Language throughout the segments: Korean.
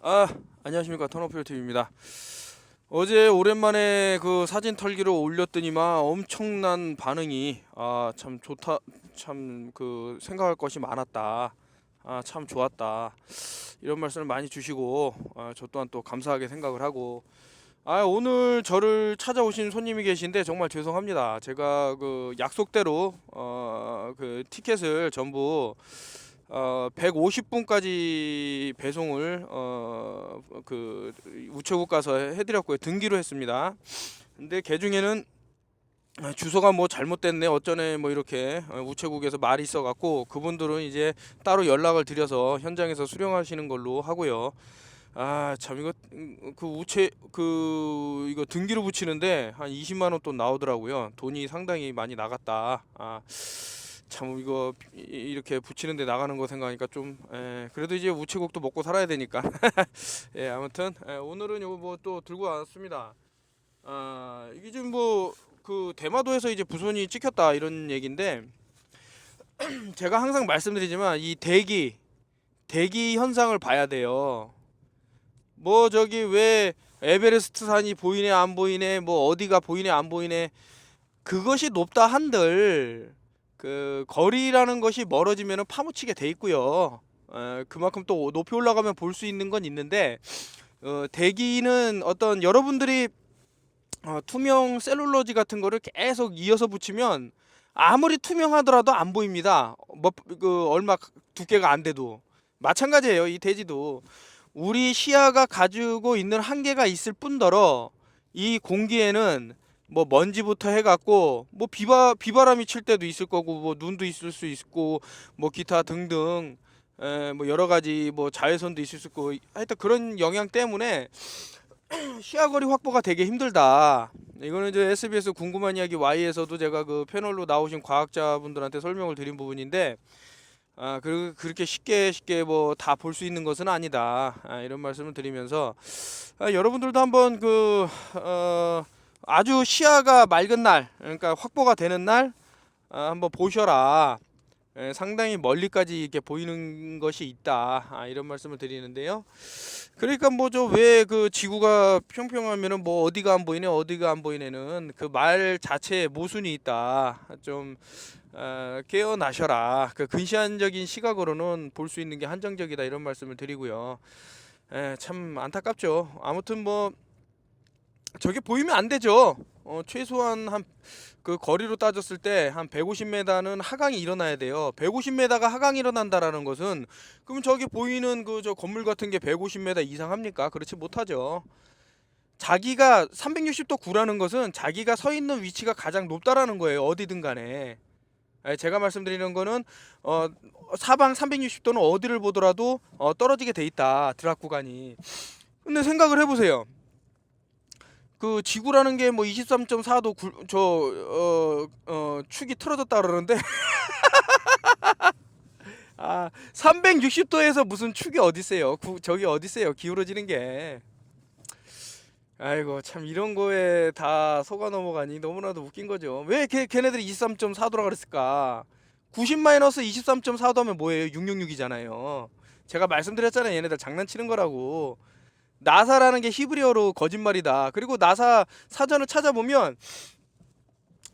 아, 안녕하십니까. 턴오프TV입니다. 어제 오랜만에 그 사진 털기로 올렸더니만 엄청난 반응이 참 좋다. 참 그 생각할 것이 많았다. 참 좋았다. 이런 말씀을 많이 주시고 저 또한 또 감사하게 생각을 하고 오늘 저를 찾아오신 손님이 계신데 정말 죄송합니다. 제가 그 약속대로 그 티켓을 전부 150분까지 배송을 그 우체국 가서 해드렸고요. 등기로 했습니다. 근데 그 중에는 주소가 뭐 잘못됐네 어쩌네 뭐 이렇게 우체국에서 말이 있어갖고 그분들은 이제 따로 연락을 드려서 현장에서 수령하시는 걸로 하고요. 참 이거 그 우체 그 이거 등기로 붙이는데 한 20만 원 또 나오더라고요. 돈이 상당히 많이 나갔다. 참 이거 이렇게 붙이는데 나가는 거 생각하니까 좀 그래도 이제 우체국도 먹고 살아야 되니까 예 아무튼 오늘은 요거 뭐 또 들고 왔습니다. 이게 지금 뭐 그 대마도에서 이제 부손이 찍혔다 이런 얘기인데 제가 항상 말씀드리지만 이 대기 현상을 봐야 돼요. 뭐 저기 왜 에베레스트 산이 보이네 안 보이네 뭐 어디가 보이네 안 보이네 그것이 높다 한들 그 거리라는 것이 멀어지면은 파묻히게 돼 있고요. 그만큼 또 높이 올라가면 볼 수 있는 건 있는데 대기는 어떤 여러분들이 투명 셀룰로지 같은 거를 계속 이어서 붙이면 아무리 투명하더라도 안 보입니다. 뭐 그 얼마 두께가 안 돼도 마찬가지예요. 이 대지도 우리 시야가 가지고 있는 한계가 있을 뿐더러 이 공기에는 뭐 먼지부터 해갖고 뭐 비바람이 칠 때도 있을 거고 뭐 눈도 있을 수 있고 뭐 기타 등등 뭐 여러 가지 뭐 자외선도 있을 수 있고 하여튼 그런 영향 때문에 시야거리 확보가 되게 힘들다. 이거는 이제 SBS 궁금한 이야기 Y에서도 제가 그 패널로 나오신 과학자분들한테 설명을 드린 부분인데 그렇게 쉽게 뭐 다 볼 수 있는 것은 아니다. 이런 말씀을 드리면서 여러분들도 한번 아주 시야가 맑은 날, 그러니까 확보가 되는 날 한번 보셔라. 상당히 멀리까지 이렇게 보이는 것이 있다. 이런 말씀을 드리는데요. 그러니까 뭐 저 왜 그 지구가 평평하면은 뭐 어디가 안 보이네 어디가 안 보이네는 그 말 자체에 모순이 있다. 좀 깨어나셔라. 그 근시안적인 시각으로는 볼 수 있는 게 한정적이다 이런 말씀을 드리고요. 참 안타깝죠. 아무튼 뭐 저게 보이면 안 되죠. 최소한 한 그 거리로 따졌을 때 한 150m는 하강이 일어나야 돼요. 150m가 하강이 일어난다라는 것은 그럼 저기 보이는 그 저 건물 같은 게 150m 이상 합니까? 그렇지 못하죠. 자기가 360도 구라는 것은 자기가 서 있는 위치가 가장 높다라는 거예요. 어디든 간에. 제가 말씀드리는 거는 사방 360도는 어디를 보더라도 떨어지게 돼 있다. 드락 구간이. 근데 생각을 해보세요. 그 지구라는 게 뭐 23.4도 축이 틀어졌다 그러는데 360도에서 무슨 축이 어딨어요? 저기 어딨어요? 기울어지는 게. 아이고 참 이런 거에 다 속아 넘어가니 너무나도 웃긴 거죠. 왜 걔네들이 23.4도라 그랬을까? 90-23.4도 하면 뭐예요? 666이잖아요. 제가 말씀드렸잖아요. 얘네들 장난치는 거라고. 나사라는 게 히브리어로 거짓말이다. 그리고 나사 사전을 찾아보면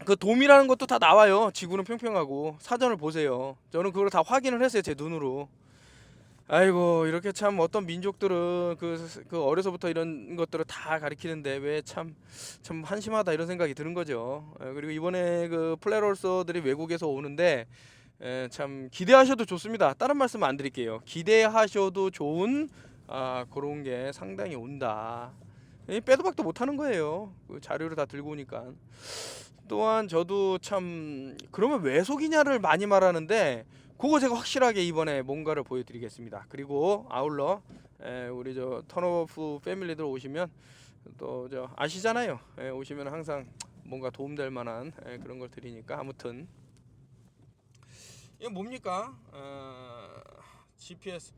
그 돔이라는 것도 다 나와요. 지구는 평평하고 사전을 보세요. 저는 그걸 다 확인을 했어요. 제 눈으로. 아이고 이렇게 참 어떤 민족들은 그 어려서부터 이런 것들을 다 가리키는데 왜 참 한심하다 이런 생각이 드는 거죠. 그리고 이번에 그 플레롤서들이 외국에서 오는데 참 기대하셔도 좋습니다. 다른 말씀 안 드릴게요. 기대하셔도 좋은 그런 게 상당히 온다. 빼도 박도 못하는 거예요. 그 자료를 다 들고 오니까. 또한 저도 참 그러면 왜 속이냐를 많이 말하는데 그거 제가 확실하게 이번에 뭔가를 보여드리겠습니다. 그리고 아울러 우리 저 턴오프 패밀리들 오시면 또 저 아시잖아요. 오시면 항상 뭔가 도움될 만한 그런 걸 드리니까 아무튼 이게 뭡니까? GPS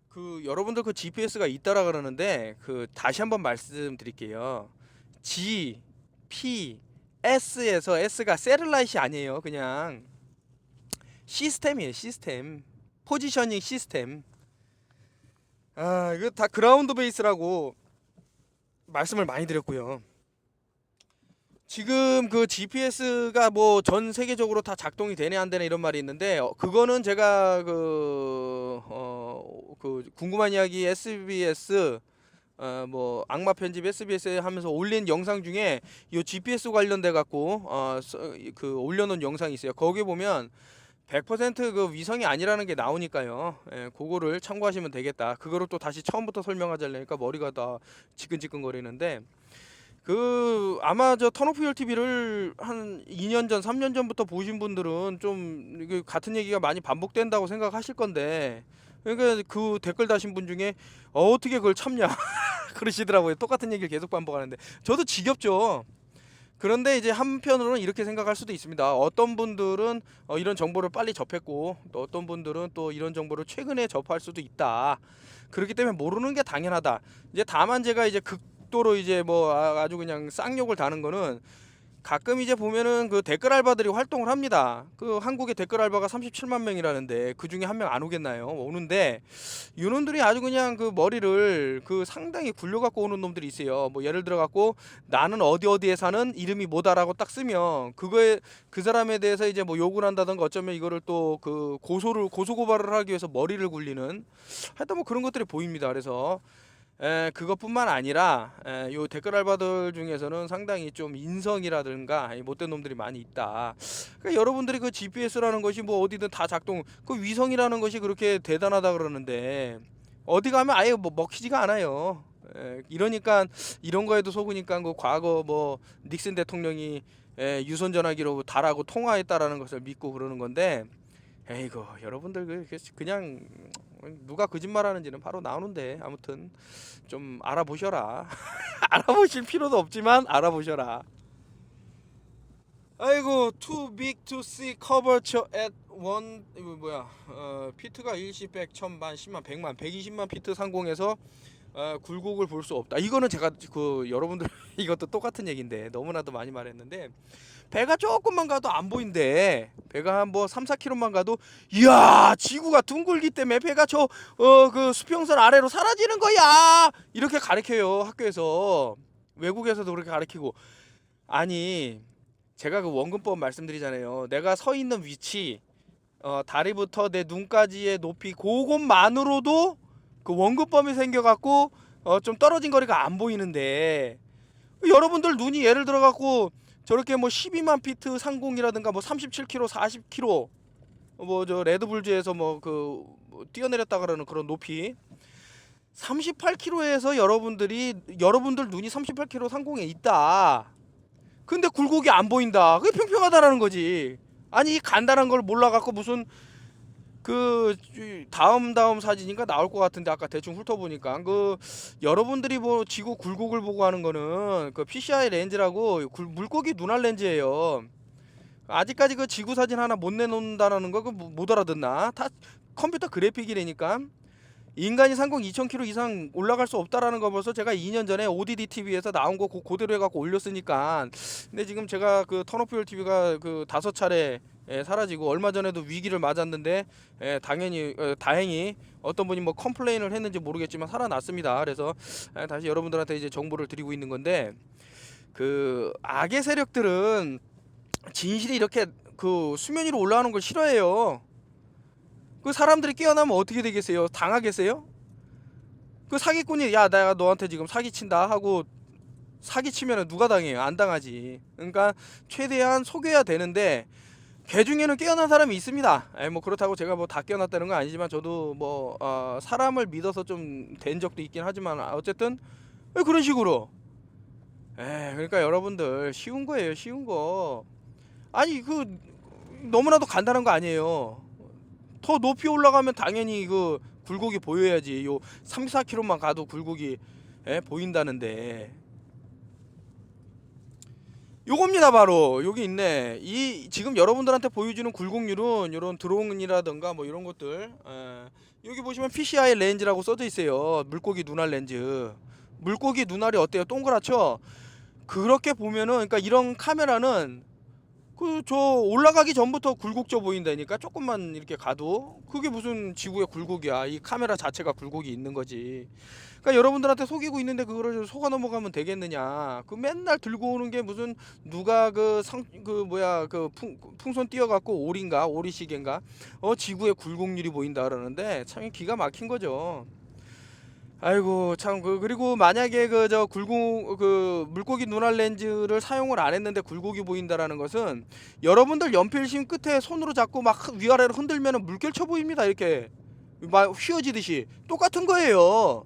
그 여러분들 그 GPS가 있다라 그러는데 그 다시 한번 말씀드릴게요. GPS에서 S가 세틀라이트이 아니에요. 그냥 시스템이에요. 시스템. 포지셔닝 시스템. 이거 다 그라운드 베이스라고 말씀을 많이 드렸고요. 지금 그 GPS가 뭐 전 세계적으로 다 작동이 되네 안 되네 이런 말이 있는데 그거는 제가 그 궁금한 이야기 SBS 뭐 악마 편집 SBS에 하면서 올린 영상 중에 이 GPS 관련돼 갖고 그 올려놓은 영상이 있어요. 거기 보면 100%그 위성이 아니라는 게 나오니까요. 예, 그거를 참고하시면 되겠다. 그거를 또 다시 처음부터 설명하자려니까 머리가 다 지끈지끈거리는데 그 아마 저 턴오프열 TV를 한 2년 전, 3년 전부터 보신 분들은 좀 이게 같은 얘기가 많이 반복된다고 생각하실 건데 그러니까 그 댓글 다신 분 중에 어떻게 그걸 참냐 그러시더라고요. 똑같은 얘기를 계속 반복하는데 저도 지겹죠. 그런데 이제 한편으로는 이렇게 생각할 수도 있습니다. 어떤 분들은 이런 정보를 빨리 접했고 또 어떤 분들은 또 이런 정보를 최근에 접할 수도 있다. 그렇기 때문에 모르는 게 당연하다. 이제 다만 제가 이제 극도로 이제 뭐 아주 그냥 쌍욕을 다는 거는 가끔 이제 보면은 그 댓글 알바들이 활동을 합니다. 그 한국의 댓글 알바가 37만 명이라는데 그 중에 한 명 안 오겠나요? 오는데 이놈들이 아주 그냥 그 머리를 그 상당히 굴려 갖고 오는 놈들이 있어요. 뭐 예를 들어 갖고 나는 어디 어디에 사는 이름이 뭐다라고 딱 쓰면 그거에 그 사람에 대해서 이제 뭐 욕을 한다던가 어쩌면 이거를 또 그 고소 고발을 하기 위해서 머리를 굴리는 하여튼 뭐 그런 것들이 보입니다. 그래서 그것뿐만 아니라 요 댓글 알바들 중에서는 상당히 좀 인성이라든가 못된 놈들이 많이 있다. 그러니까 여러분들이 그 GPS라는 것이 뭐 어디든 다 작동, 그 위성이라는 것이 그렇게 대단하다 그러는데 어디 가면 아예 뭐 먹히지가 않아요. 이러니까 이런 거에도 속으니까 그 과거 뭐 닉슨 대통령이 유선 전화기로 달하고 통화했다라는 것을 믿고 그러는 건데 에이고 여러분들 그냥 누가 거짓말하는지는 바로 나오는데 아무튼 좀 알아보셔라. 알아보실 필요도 없지만 알아보셔라. 아이고 too big to see curvature at one 이거 뭐야 피트가 일시 100, 1000만, 10만, 100만, 120만 피트 상공에서 굴곡을 볼 수 없다. 이거는 제가 그 여러분들 이것도 똑같은 얘기인데 너무나도 많이 말했는데 배가 조금만 가도 안 보인대. 배가 한 뭐 3, 4km만 가도 이야 지구가 둥글기 때문에 배가 저 그 수평선 아래로 사라지는 거야 이렇게 가르쳐요 학교에서. 외국에서도 그렇게 가르치고. 아니 제가 그 원근법 말씀드리잖아요. 내가 서 있는 위치 다리부터 내 눈까지의 높이 그것만으로도 그 원근법이 생겨갖고 좀 떨어진 거리가 안 보이는데 여러분들 눈이 예를 들어갖고 저렇게 뭐 12만 피트 상공이라든가 뭐 37km, 40km 뭐 저 레드불즈에서 뭐 그 뛰어내렸다 그러는 그런 높이 38km에서 여러분들 눈이 38km 상공에 있다. 근데 굴곡이 안 보인다. 그게 평평하다라는 거지. 아니 이 간단한 걸 몰라갖고 무슨 그 다음 사진인가 나올 것 같은데 아까 대충 훑어보니까 그 여러분들이 뭐 지구 굴곡을 보고 하는 거는 그 PCI 렌즈라고 물고기 눈알 렌즈예요. 아직까지 그 지구 사진 하나 못 내놓는다라는 거 그 못 알아듣나? 다 컴퓨터 그래픽이라니까. 인간이 상공 2000km 이상 올라갈 수 없다라는 거 벌써 제가 2년 전에 ODD TV에서 나온 거 그대로 해갖고 올렸으니까. 근데 지금 제가 그 턴오프열 TV가 그 5차례 사라지고 얼마 전에도 위기를 맞았는데 당연히 다행히 어떤 분이 뭐 컴플레인을 했는지 모르겠지만 살아났습니다. 그래서 다시 여러분들한테 이제 정보를 드리고 있는 건데 그 악의 세력들은 진실이 이렇게 그 수면 위로 올라오는 걸 싫어해요. 그 사람들이 깨어나면 어떻게 되겠어요? 당하겠어요? 그 사기꾼이 야 내가 너한테 지금 사기친다 하고 사기치면 누가 당해요? 안 당하지. 그러니까 최대한 속여야 되는데 개 중에는 깨어난 사람이 있습니다. 뭐 그렇다고 제가 뭐 다 깨어났다는 건 아니지만 저도 뭐 사람을 믿어서 좀 된 적도 있긴 하지만 어쨌든 그런 식으로 그러니까 여러분들 쉬운 거예요. 쉬운 거. 아니 그 너무나도 간단한 거 아니에요. 더 높이 올라가면 당연히 그 굴곡이 보여야지. 요 3, 4km만 가도 굴곡이 보인다는데 요겁니다. 바로 여기 있네. 이 지금 여러분들한테 보여주는 굴곡률은 요런 드론이라던가 뭐 이런 것들 여기 보시면 PCI 렌즈라고 써져 있어요. 물고기 눈알 렌즈. 물고기 눈알이 어때요? 동그랗죠? 그렇게 보면은 그러니까 이런 카메라는 그 저 올라가기 전부터 굴곡져 보인다니까. 조금만 이렇게 가도 그게 무슨 지구의 굴곡이야. 이 카메라 자체가 굴곡이 있는 거지. 그러니까 여러분들한테 속이고 있는데 그거를 속아 넘어가면 되겠느냐. 그 맨날 들고 오는 게 무슨 누가 그 뭐야 그 풍선 띄어갖고 오리시계인가 지구의 굴곡률이 보인다 그러는데 참 기가 막힌 거죠. 아이고 참 그리고 만약에 그 저 굴곡 그 물고기 눈알 렌즈를 사용을 안 했는데 굴곡이 보인다라는 것은 여러분들 연필심 끝에 손으로 잡고 막 위아래로 흔들면은 물결쳐 보입니다. 이렇게 막 휘어지듯이 똑같은 거예요.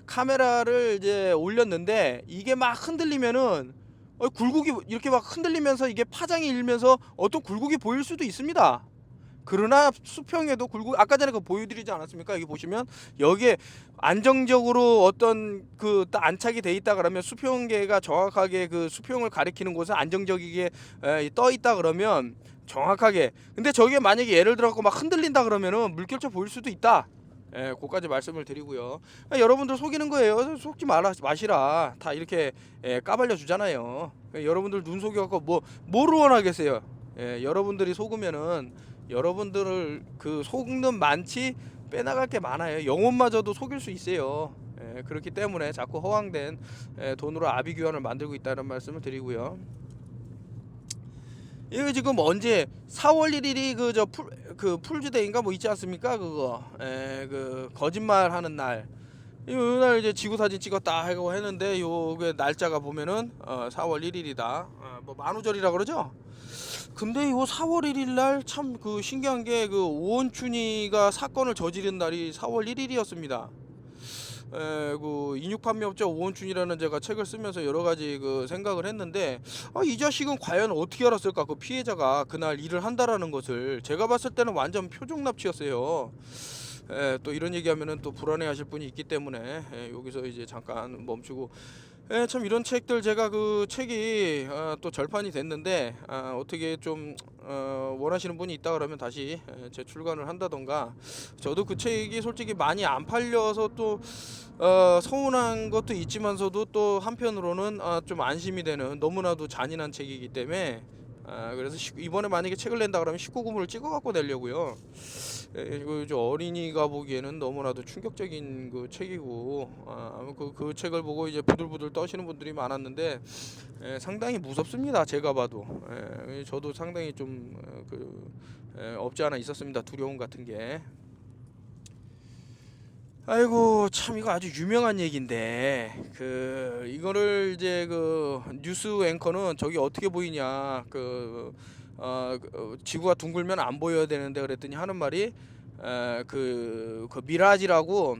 카메라를 이제 올렸는데 이게 막 흔들리면은 굴곡이 이렇게 막 흔들리면서 이게 파장이 일면서 어떤 굴곡이 보일 수도 있습니다. 그러나 수평에도 굴곡 아까 전에 그 보여드리지 않았습니까? 여기 보시면 여기에 안정적으로 어떤 그 안착이 돼 있다 그러면 수평계가 정확하게 그 수평을 가리키는 곳에 안정적이게 떠 있다 그러면 정확하게. 근데 저게 만약에 예를 들어 막 흔들린다 그러면은 물결쳐 보일 수도 있다. 그까지 말씀을 드리고요. 여러분들 속이는 거예요. 속지 마시라. 다 이렇게 까발려 주잖아요. 여러분들 눈 속여갖고 뭐를 원하겠어요. 여러분들이 속으면은 여러분들을 그 속는 많지 빼나갈 게 많아요. 영혼마저도 속일 수 있어요. 그렇기 때문에 자꾸 허황된 돈으로 아비규환을 만들고 있다는 말씀을 드리고요. 이거 지금 언제 4월 1일이 그 풀즈데이인가 뭐 있지 않습니까? 그거 그 거짓말 하는 날. 이날 이제 지구 사진 찍었다 하고 했는데 요게 날짜가 보면은 4월 1일이다. 뭐 만우절이라 그러죠? 근데 요 4월 1일 날 참 그 신기한 게 그 오원춘이가 사건을 저지른 날이 4월 1일이었습니다. 그 인육 판매업자 오원춘이라는 제가 책을 쓰면서 여러 가지 그 생각을 했는데 이 자식은 과연 어떻게 알았을까? 그 피해자가 그날 일을 한다라는 것을 제가 봤을 때는 완전 표적 납치였어요. 또 이런 얘기하면은 또 불안해하실 분이 있기 때문에 여기서 이제 잠깐 멈추고. 참 이런 책들 제가 그 책이 또 절판이 됐는데 어떻게 좀 원하시는 분이 있다 그러면 다시 재출간을 한다던가. 저도 그 책이 솔직히 많이 안 팔려서 또 서운한 것도 있지만서도 또 한편으로는 좀 안심이 되는 너무나도 잔인한 책이기 때문에 그래서 이번에 만약에 책을 낸다 그러면 19금을 찍어 갖고 내려고요. 이거 어린이가 보기에는 너무나도 충격적인 그 책이고 그 책을 보고 이제 부들부들 떠시는 분들이 많았는데 상당히 무섭습니다. 제가 봐도 저도 상당히 좀 없지 않아 있었습니다. 두려움 같은 게. 아이고 참 이거 아주 유명한 얘기인데 이거를 이제 그 뉴스 앵커는 저기 어떻게 보이냐 지구가 둥글면 안 보여야 되는데 그랬더니 하는 말이 그 미라지라고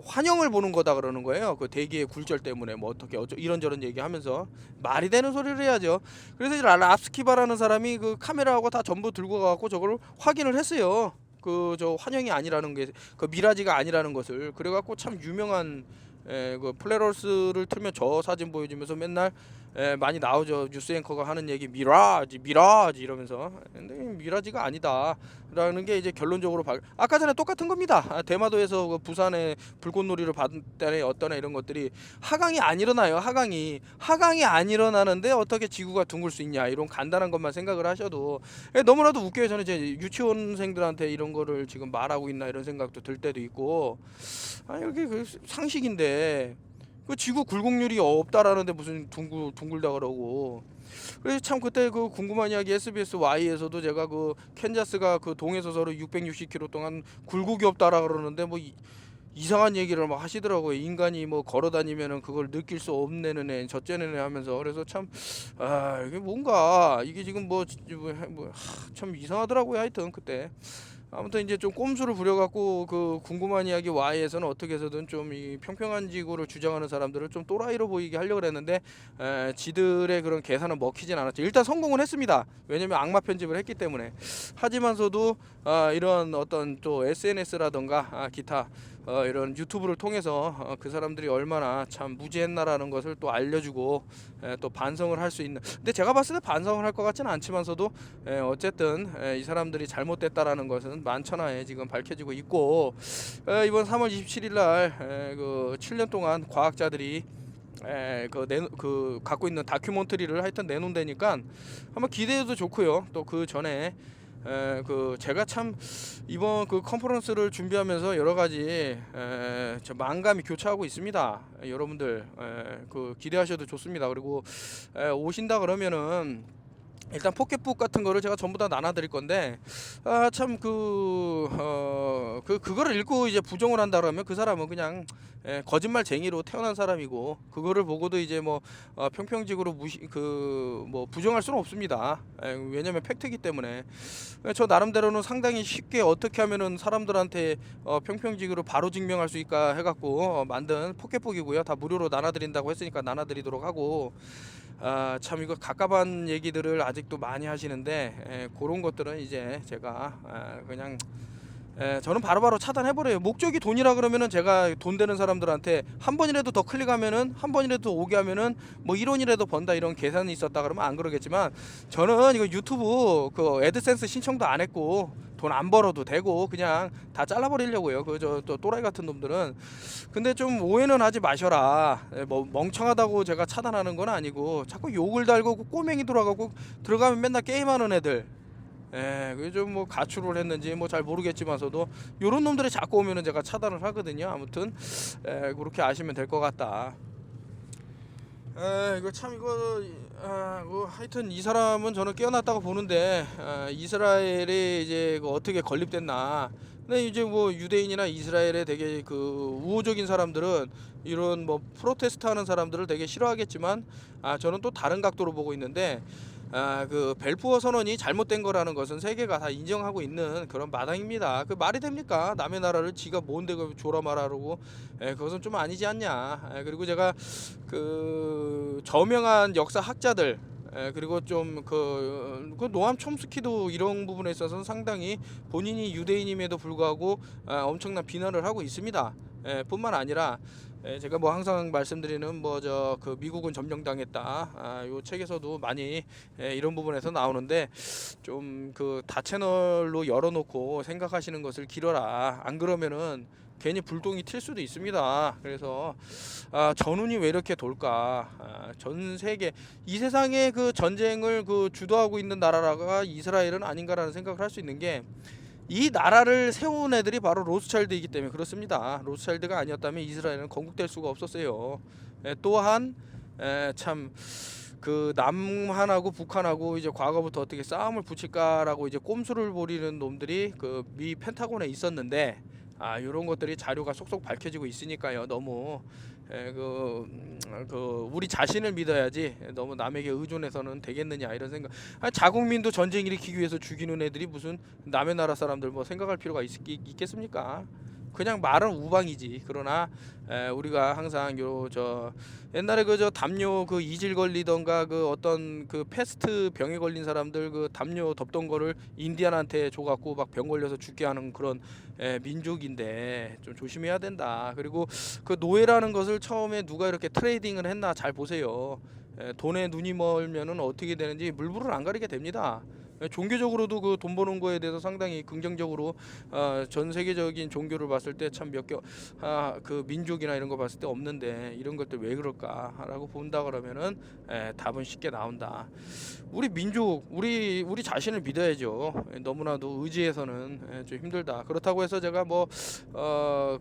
환영을 보는 거다 그러는 거예요. 그 대기의 굴절 때문에 뭐 어떻게 이런저런 얘기하면서 말이 되는 소리를 해야죠. 그래서 랍스키바라는 사람이 그 카메라하고 다 전부 들고 가갖고 저걸 확인을 했어요. 저 환영이 아니라는 게 그 미라지가 아니라는 것을. 그래갖고 참 유명한 그 플레러스를 틀면 저 사진 보여주면서 맨날 많이 나오죠. 뉴스 앵커가 하는 얘기 미라지 이러면서. 근데 미라지가 아니다 라는 게 이제 결론적으로 아까 전에 똑같은 겁니다. 대마도에서 그 부산에 불꽃놀이를 받은 때 어떤 이런 것들이 하강이 안 일어나요. 하강이 안 일어나는데 어떻게 지구가 둥글 수 있냐, 이런 간단한 것만 생각을 하셔도 너무나도 웃겨요. 저는 이제 유치원생들한테 이런 거를 지금 말하고 있나 이런 생각도 들 때도 있고. 이렇게 그 상식인데 그 지구 굴곡률이 없다라는데 무슨 둥글다 그러고. 그래서 참 그때 그 궁금한 이야기 SBS Y에서도 제가 그 캔자스가 그 동해서 서로 660km 동안 굴곡이 없다라 그러는데 뭐 이상한 얘기를 막 하시더라고요. 인간이 뭐 걸어 다니면은 그걸 느낄 수 없는 애, 저째는 애 하면서. 그래서 참 이게 뭔가 이게 지금 참 이상하더라고요. 하여튼 그때. 아무튼 이제 좀 꼼수를 부려갖고 그 궁금한 이야기 Y에서는 어떻게 해서든 좀 이 평평한 지구를 주장하는 사람들을 좀 또라이로 보이게 하려고 했는데 지들의 그런 계산은 먹히진 않았죠. 일단 성공은 했습니다. 왜냐면 악마 편집을 했기 때문에. 하지만서도 이런 어떤 또 SNS라던가 기타 이런 유튜브를 통해서 그 사람들이 얼마나 참 무지했나라는 것을 또 알려주고 또 반성을 할 수 있는. 근데 제가 봤을 때 반성을 할 것 같지는 않지만서도 어쨌든 이 사람들이 잘못됐다라는 것은 만천하에 지금 밝혀지고 있고. 이번 3월 27일 날 그 7년 동안 과학자들이 그 갖고 있는 다큐멘터리를 하여튼 내놓는다니까 한번 기대해도 좋고요. 또 그 전에 그 제가 참 이번 그 컨퍼런스를 준비하면서 여러 가지 저 만감이 교차하고 있습니다. 여러분들 그 기대하셔도 좋습니다. 그리고 오신다 그러면은 일단 포켓북 같은 거를 제가 전부 다 나눠드릴 건데 참 그거를 읽고 이제 부정을 한다 그러면 그 사람은 그냥 거짓말쟁이로 태어난 사람이고 그거를 보고도 이제 뭐 평평직으로 뭐 부정할 수는 없습니다. 왜냐면 팩트이기 때문에 저 나름대로는 상당히 쉽게 어떻게 하면은 사람들한테 평평직으로 바로 증명할 수 있을까 해갖고 만든 포켓북이고요. 다 무료로 나눠드린다고 했으니까 나눠드리도록 하고 참 이거 갑갑한 얘기들을 아직도 많이 하시는데 그런 것들은 이제 제가 그냥 저는 바로바로 차단해버려요. 목적이 돈이라 그러면은 제가 돈 되는 사람들한테 한 번이라도 더 클릭하면은 한 번이라도 더 오게 하면은 뭐 1원이라도 번다 이런 계산이 있었다 그러면 안 그러겠지만 저는 이거 유튜브 그 애드센스 신청도 안 했고 돈 안 벌어도 되고 그냥 다 잘라버리려고요. 그 저 또 또라이 같은 놈들은. 근데 좀 오해는 하지 마셔라. 뭐 멍청하다고 제가 차단하는 건 아니고 자꾸 욕을 달고 꼬맹이 돌아가고 들어가면 맨날 게임하는 애들. 그게 좀 뭐 가출을 했는지 뭐 잘 모르겠지만서도 요런 놈들이 자꾸 오면은 제가 차단을 하거든요. 아무튼 그렇게 아시면 될 것 같다. 이거 참 뭐 하여튼 이 사람은 저는 깨어났다고 보는데 이스라엘이 이제 어떻게 건립됐나. 근데 이제 뭐 유대인이나 이스라엘에 되게 그 우호적인 사람들은 이런 뭐 프로테스트 하는 사람들을 되게 싫어하겠지만 저는 또 다른 각도로 보고 있는데 그 벨푸어 선언이 잘못된 거라는 것은 세계가 다 인정하고 있는 그런 마당입니다. 그 말이 됩니까? 남의 나라를 지가 뭔데 그 조라 말하라고? 그것은 좀 아니지 않냐. 그리고 제가 그 저명한 역사 학자들 그리고 좀 그 노암 촘스키도 이런 부분에 있어서는 상당히 본인이 유대인임에도 불구하고 엄청난 비난을 하고 있습니다. 뿐만 아니라 제가 뭐 항상 말씀드리는 뭐 저 그 미국은 점령당했다 요 책에서도 많이 이런 부분에서 나오는데 좀 그 다채널로 열어놓고 생각하시는 것을 기려라. 안 그러면은 괜히 불똥이 튈 수도 있습니다. 그래서 전운이 왜 이렇게 돌까? 전 세계 이 세상의 그 전쟁을 그 주도하고 있는 나라가 이스라엘은 아닌가라는 생각을 할 수 있는 게 이 나라를 세운 애들이 바로 로스차일드이기 때문에 그렇습니다. 로스차일드가 아니었다면 이스라엘은 건국될 수가 없었어요. 또한 참 그 남한하고 북한하고 이제 과거부터 어떻게 싸움을 붙일까라고 이제 꼼수를 부리는 놈들이 그 미 펜타곤에 있었는데 이런 것들이 자료가 속속 밝혀지고 있으니까요. 너무 우리 자신을 믿어야지 너무 남에게 의존해서는 되겠느냐 이런 생각. 자국민도 전쟁 일으키기 위해서 죽이는 애들이 무슨 남의 나라 사람들 뭐 생각할 필요가 있겠습니까? 그냥 말은 우방이지. 그러나 우리가 항상 옛날에 그 저 담요 그 이질 걸리던가 그 어떤 그 패스트 병에 걸린 사람들 그 담요 덮던 거를 인디안한테 줘갖고 막 병 걸려서 죽게 하는 그런 민족인데 좀 조심해야 된다. 그리고 그 노예라는 것을 처음에 누가 이렇게 트레이딩을 했나 잘 보세요. 돈에 눈이 멀면은 어떻게 되는지 물불을 안 가리게 됩니다. 종교적으로도 그 돈 버는 거에 대해서 상당히 긍정적으로 전 세계적인 종교를 봤을 때 참 그 민족이나 이런 거 봤을 때 없는데 이런 것들 왜 그럴까라고 본다 그러면은 답은 쉽게 나온다. 우리 민족, 우리 자신을 믿어야죠. 너무나도 의지해서는 좀 힘들다. 그렇다고 해서 제가 뭐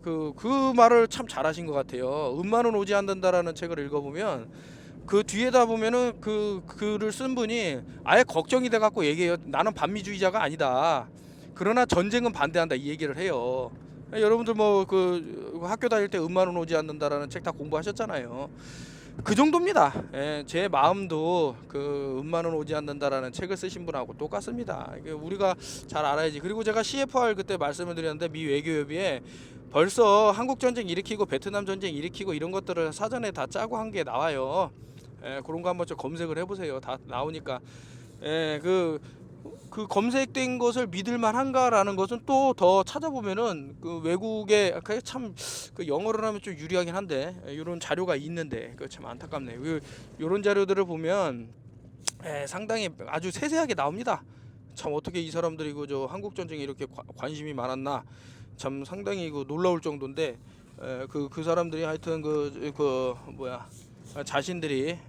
그 말을 참 잘하신 것 같아요. 음만은 오지 않는다라는 책을 읽어보면 그 뒤에다 보면은 그 글을 쓴 분이 아예 걱정이 돼 갖고 얘기해요. 나는 반미주의자가 아니다. 그러나 전쟁은 반대한다 이 얘기를 해요. 여러분들 뭐 그 학교 다닐 때 음만은 오지 않는다라는 책 다 공부하셨잖아요. 그 정도입니다. 제 마음도 그 음만은 오지 않는다라는 책을 쓰신 분하고 똑같습니다. 우리가 잘 알아야지. 그리고 제가 CFR 그때 말씀을 드렸는데 미 외교협의회 벌써 한국 전쟁 일으키고 베트남 전쟁 일으키고 이런 것들을 사전에 다 짜고 한 게 나와요. 그런 거 한번 좀 검색을 해보세요. 다 나오니까 그 검색된 것을 믿을만 한가라는 것은 또 더 찾아보면은 그 외국에 참 그 영어를 하면 좀 유리하긴 한데 이런 자료가 있는데 그 참 안타깝네요. 이런 자료들을 보면 상당히 아주 세세하게 나옵니다. 참 어떻게 이 사람들이 저 한국 전쟁에 이렇게 관심이 많았나 참 상당히 놀라울 정도인데 그 사람들이 하여튼 그 뭐야 자신들이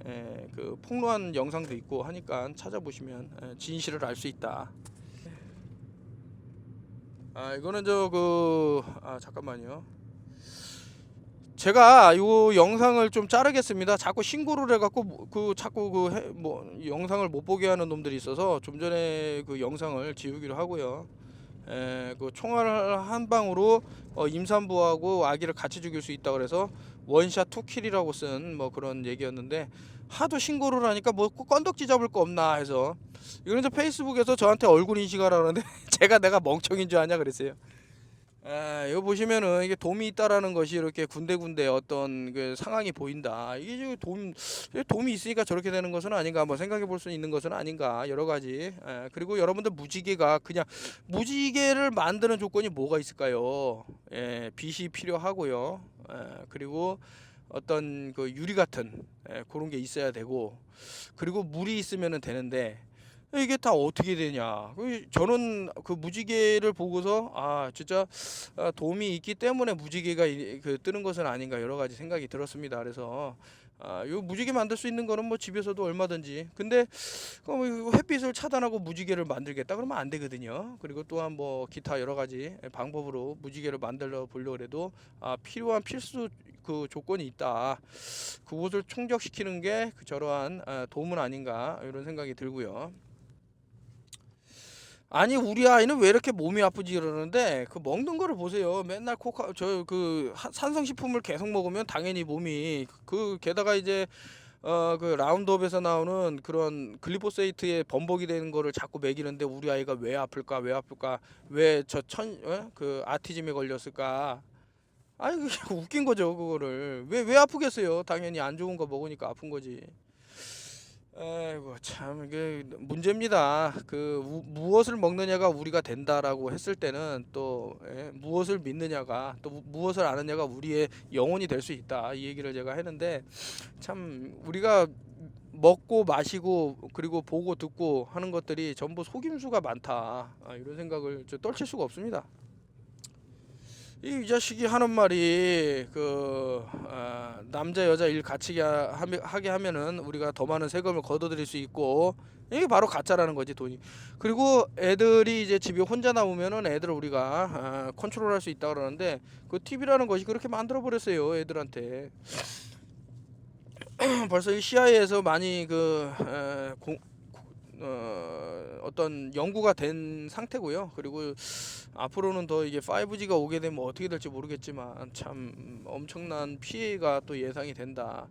그 폭로한 영상도 있고 하니까 찾아보시면 진실을 알 수 있다. 이거는 잠깐만요. 제가 요 영상을 좀 자르겠습니다. 자꾸 신고를 해갖고 자꾸 영상을 못 보게 하는 놈들이 있어서 좀 전에 그 영상을 지우기로 하고요. 그 총알 한 방으로 임산부하고 아기를 같이 죽일 수 있다 그래서 원샷 투킬이라고 쓴 뭐 그런 얘기였는데, 하도 신고를 하니까 뭐 건덕지 잡을 거 없나 해서 이거는 저 페이스북에서 저한테 얼굴 인식하라 그러는데 내가 멍청인 줄 아냐 그랬어요. 이거 보시면은 이게 돔이 있다라는 것이 이렇게 군데군데 어떤 그 상황이 보인다. 이게 지금 돔이 있으니까 저렇게 되는 것은 아닌가, 한번 생각해 볼 수 있는 것은 아닌가, 여러 가지. 그리고 여러분들 무지개가 그냥 무지개를 만드는 조건이 뭐가 있을까요? 빛이 필요하고요. 그리고 어떤 그 유리 같은 그런 게 있어야 되고, 그리고 물이 있으면은 되는데 이게 다 어떻게 되냐. 저는 그 무지개를 보고서 진짜 도움이 있기 때문에 무지개가 그 뜨는 것은 아닌가, 여러 가지 생각이 들었습니다. 그래서 요 무지개 만들 수 있는 거는 뭐 집에서도 얼마든지. 근데 햇빛을 차단하고 무지개를 만들겠다 그러면 안 되거든요. 그리고 또한 뭐 기타 여러 가지 방법으로 무지개를 만들어 보려고 해도 필요한 필수 그 조건이 있다. 그곳을 충족시키는 게 저러한 도움은 아닌가, 이런 생각이 들고요. 아니, 우리 아이는 왜 이렇게 몸이 아프지 그러는데 그 먹는 거를 보세요. 맨날 산성식품을 계속 먹으면 당연히 몸이 게다가 이제 그 라운드업에서 나오는 그런 글리포세이트에 범벅이 되는 거를 자꾸 먹이는데 우리 아이가 왜 아플까, 왜 그 아티즘에 걸렸을까. 아니, 그게 웃긴 거죠. 그거를 왜 아프겠어요. 당연히 안 좋은 거 먹으니까 아픈 거지. 아이고 참 이게 문제입니다. 무엇을 먹느냐가 우리가 된다라고 했을 때는 또 무엇을 믿느냐가, 또 무엇을 아느냐가 우리의 영혼이 될 수 있다, 이 얘기를 제가 했는데, 참 우리가 먹고 마시고 그리고 보고 듣고 하는 것들이 전부 속임수가 많다, 이런 생각을 떨칠 수가 없습니다. 이 자식이 하는 말이 남자 여자 일 같이 하게 하면은 우리가 더 많은 세금을 걷어들일 수 있고, 이게 바로 가짜라는 거지, 돈이. 그리고 애들이 이제 집에 혼자 나오면은 애들을 우리가 컨트롤할 수 있다 그러는데, 그 TV라는 것이 그렇게 만들어 버렸어요, 애들한테. 벌써 이 CIA에서 많이 어떤 연구가 된 상태고요. 그리고 앞으로는 더 이게 5G가 오게 되면 어떻게 될지 모르겠지만 참 엄청난 피해가 또 예상이 된다.